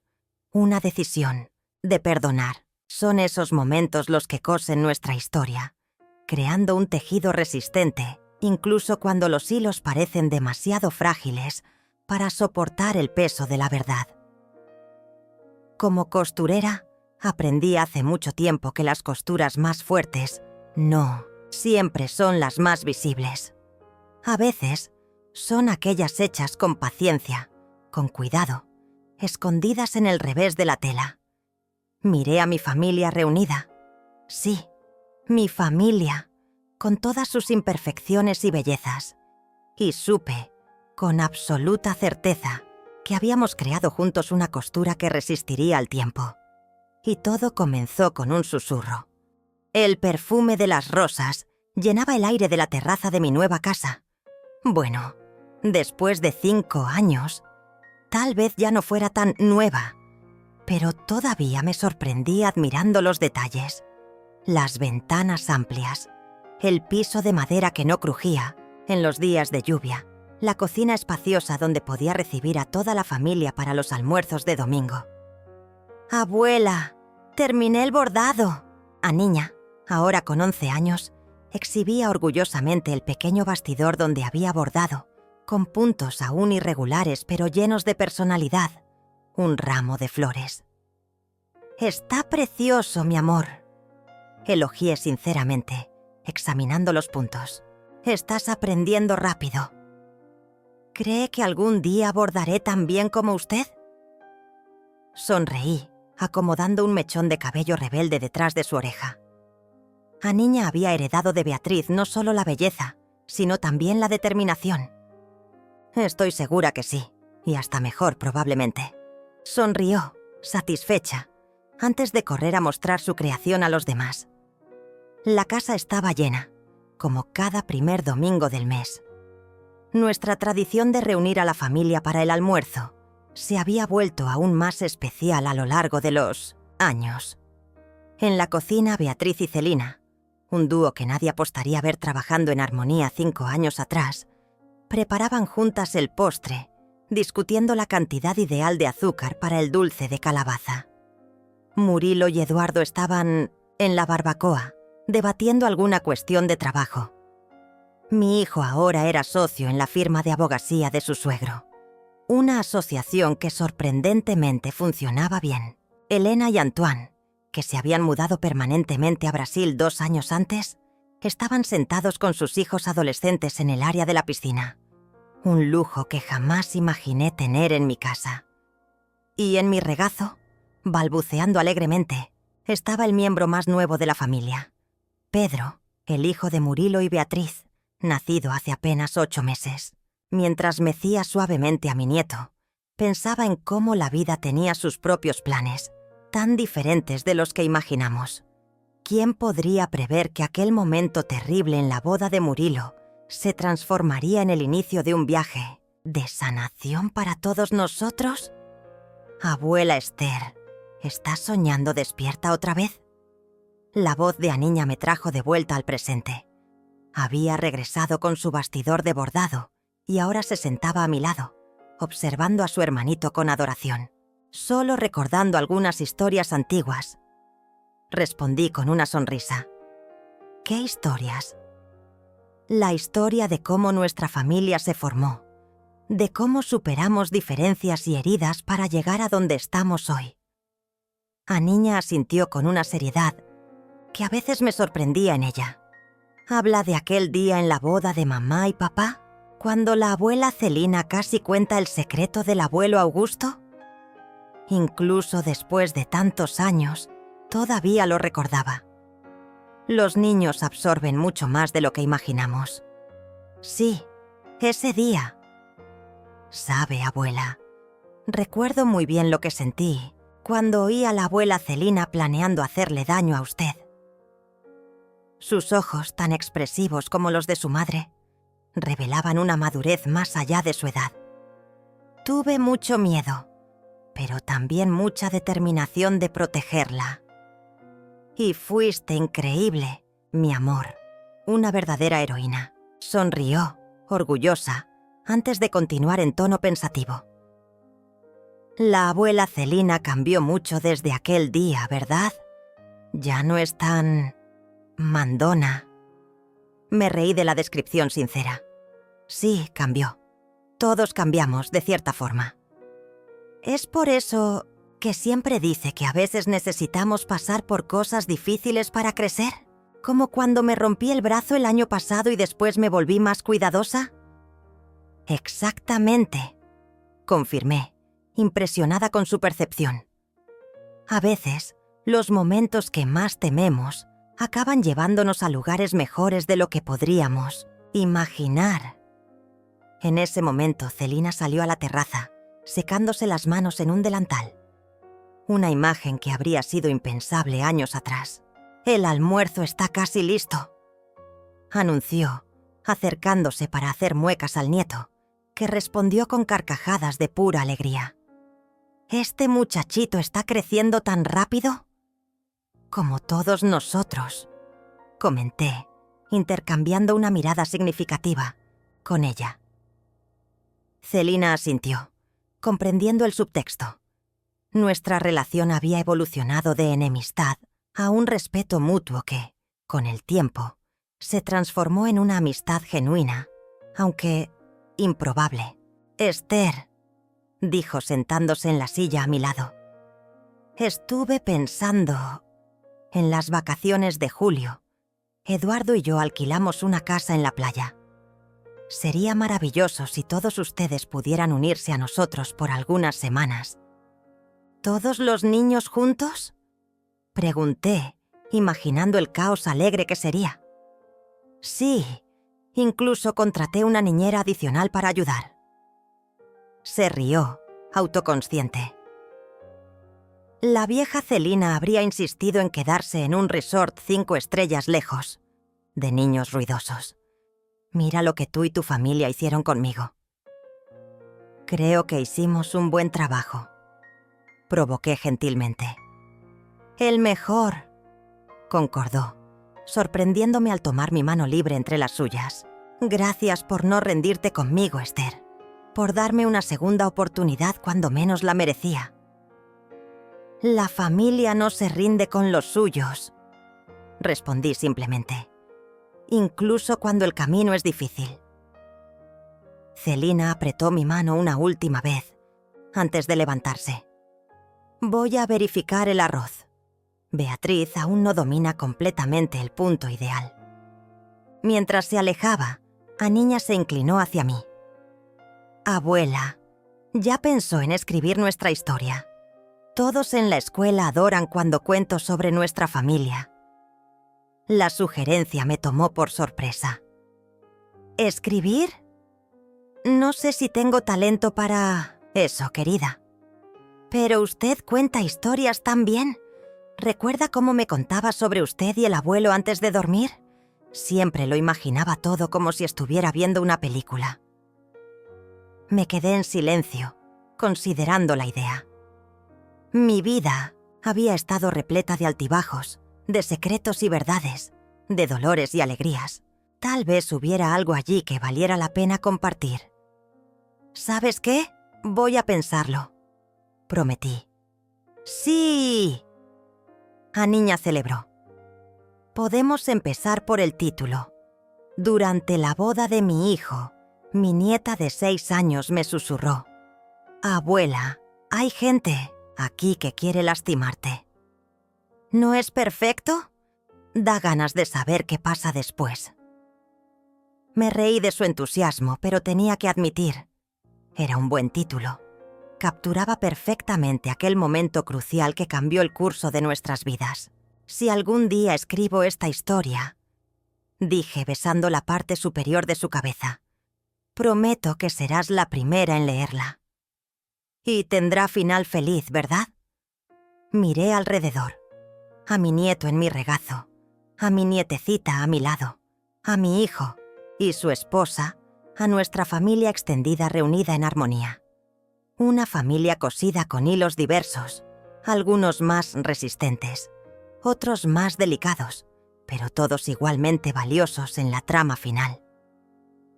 una decisión de perdonar. Son esos momentos los que cosen nuestra historia, creando un tejido resistente, incluso cuando los hilos parecen demasiado frágiles para soportar el peso de la verdad. Como costurera, aprendí hace mucho tiempo que las costuras más fuertes no siempre son las más visibles. A veces son aquellas hechas con paciencia, con cuidado, escondidas en el revés de la tela. Miré a mi familia reunida. Sí, mi familia, con todas sus imperfecciones y bellezas. Y supe, con absoluta certeza, que habíamos creado juntos una costura que resistiría al tiempo. Y todo comenzó con un susurro. El perfume de las rosas llenaba el aire de la terraza de mi nueva casa. Bueno, después de 5 años, tal vez ya no fuera tan nueva, pero todavía me sorprendí admirando los detalles. Las ventanas amplias, el piso de madera que no crujía en los días de lluvia, la cocina espaciosa donde podía recibir a toda la familia para los almuerzos de domingo. Abuela, terminé el bordado. A niña, ahora con 11 años, exhibía orgullosamente el pequeño bastidor donde había bordado, con puntos aún irregulares pero llenos de personalidad, un ramo de flores. «Está precioso, mi amor», elogié sinceramente, examinando los puntos. «Estás aprendiendo rápido». «¿Cree que algún día bordaré tan bien como usted?» Sonreí, acomodando un mechón de cabello rebelde detrás de su oreja. Aniña había heredado de Beatriz no solo la belleza, sino también la determinación. «Estoy segura que sí, y hasta mejor probablemente». Sonrió, satisfecha, antes de correr a mostrar su creación a los demás. La casa estaba llena, como cada primer domingo del mes. Nuestra tradición de reunir a la familia para el almuerzo se había vuelto aún más especial a lo largo de los años. En la cocina, Beatriz y Celina, un dúo que nadie apostaría a ver trabajando en armonía 5 años atrás, preparaban juntas el postre, discutiendo la cantidad ideal de azúcar para el dulce de calabaza. Murilo y Eduardo estaban en la barbacoa, debatiendo alguna cuestión de trabajo. Mi hijo ahora era socio en la firma de abogacía de su suegro, una asociación que sorprendentemente funcionaba bien. Elena y Antoine, que se habían mudado permanentemente a Brasil 2 años antes, estaban sentados con sus hijos adolescentes en el área de la piscina, un lujo que jamás imaginé tener en mi casa. Y en mi regazo, balbuceando alegremente, estaba el miembro más nuevo de la familia, Pedro, el hijo de Murilo y Beatriz, nacido hace apenas 8 meses. Mientras mecía suavemente a mi nieto, pensaba en cómo la vida tenía sus propios planes, tan diferentes de los que imaginamos. ¿Quién podría prever que aquel momento terrible en la boda de Murilo se transformaría en el inicio de un viaje de sanación para todos nosotros? Abuela Esther, ¿estás soñando despierta otra vez? La voz de Aniña me trajo de vuelta al presente. Había regresado con su bastidor de bordado y ahora se sentaba a mi lado, observando a su hermanito con adoración, solo recordando algunas historias antiguas. Respondí con una sonrisa. ¿Qué historias? La historia de cómo nuestra familia se formó, de cómo superamos diferencias y heridas para llegar a donde estamos hoy. Aniña asintió con una seriedad que a veces me sorprendía en ella. Habla de aquel día en la boda de mamá y papá, cuando la abuela Celina casi cuenta el secreto del abuelo Augusto. Incluso después de tantos años, todavía lo recordaba. Los niños absorben mucho más de lo que imaginamos. Sí, ese día. Sabe, abuela, recuerdo muy bien lo que sentí cuando oí a la abuela Celina planeando hacerle daño a usted. Sus ojos, tan expresivos como los de su madre, revelaban una madurez más allá de su edad. Tuve mucho miedo, pero también mucha determinación de protegerla. Y fuiste increíble, mi amor, una verdadera heroína. Sonrió, orgullosa, antes de continuar en tono pensativo. La abuela Celina cambió mucho desde aquel día, ¿verdad? Ya no es tan mandona. Me reí de la descripción sincera. Sí, cambió. Todos cambiamos, de cierta forma. Es por eso que siempre dice que a veces necesitamos pasar por cosas difíciles para crecer, como cuando me rompí el brazo el año pasado y después me volví más cuidadosa. Exactamente, confirmé, impresionada con su percepción. A veces, los momentos que más tememos acaban llevándonos a lugares mejores de lo que podríamos imaginar. En ese momento, Celina salió a la terraza, secándose las manos en un delantal. Una imagen que habría sido impensable años atrás. «El almuerzo está casi listo», anunció, acercándose para hacer muecas al nieto, que respondió con carcajadas de pura alegría. «¿Este muchachito está creciendo tan rápido?» «Como todos nosotros», comenté, intercambiando una mirada significativa con ella. Celina asintió, comprendiendo el subtexto. Nuestra relación había evolucionado de enemistad a un respeto mutuo que, con el tiempo, se transformó en una amistad genuina, aunque improbable. «Esther», dijo sentándose en la silla a mi lado. «Estuve pensando. En las vacaciones de julio, Eduardo y yo alquilamos una casa en la playa. Sería maravilloso si todos ustedes pudieran unirse a nosotros por algunas semanas». «¿Todos los niños juntos?», pregunté, imaginando el caos alegre que sería. «Sí, incluso contraté una niñera adicional para ayudar». Se rió, autoconsciente. La vieja Celina habría insistido en quedarse en un resort 5 estrellas lejos, de niños ruidosos. Mira lo que tú y tu familia hicieron conmigo. Creo que hicimos un buen trabajo. Provoqué gentilmente. «El mejor», concordó, sorprendiéndome al tomar mi mano libre entre las suyas. «Gracias por no rendirte conmigo, Esther. Por darme una segunda oportunidad cuando menos la merecía». «La familia no se rinde con los suyos», respondí simplemente, «incluso cuando el camino es difícil». Celina apretó mi mano una última vez, antes de levantarse. «Voy a verificar el arroz. Beatriz aún no domina completamente el punto ideal». Mientras se alejaba, Aniña se inclinó hacia mí. «Abuela, ¿ya pensó en escribir nuestra historia? Todos en la escuela adoran cuando cuento sobre nuestra familia». La sugerencia me tomó por sorpresa. «¿Escribir? No sé si tengo talento para eso, querida. Pero usted cuenta historias tan bien. ¿Recuerda cómo me contaba sobre usted y el abuelo antes de dormir? Siempre lo imaginaba todo como si estuviera viendo una película». Me quedé en silencio, considerando la idea. Mi vida había estado repleta de altibajos, de secretos y verdades, de dolores y alegrías. Tal vez hubiera algo allí que valiera la pena compartir. «¿Sabes qué? Voy a pensarlo», prometí. «¡Sí!», Aniña celebró. «Podemos empezar por el título. Durante la boda de mi hijo, mi nieta de 6 años me susurró: Abuela, hay gente aquí que quiere lastimarte. ¿No es perfecto? Da ganas de saber qué pasa después». Me reí de su entusiasmo, pero tenía que admitir, era un buen título. Capturaba perfectamente aquel momento crucial que cambió el curso de nuestras vidas. «Si algún día escribo esta historia», dije besando la parte superior de su cabeza, «prometo que serás la primera en leerla. Y tendrá final feliz, ¿verdad?» Miré alrededor. A mi nieto en mi regazo, a mi nietecita a mi lado, a mi hijo y su esposa, a nuestra familia extendida reunida en armonía. Una familia cosida con hilos diversos, algunos más resistentes, otros más delicados, pero todos igualmente valiosos en la trama final.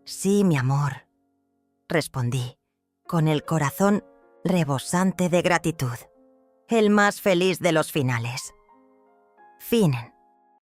«Sí, mi amor», respondí, con el corazón rebosante de gratitud. «El más feliz de los finales». Finen.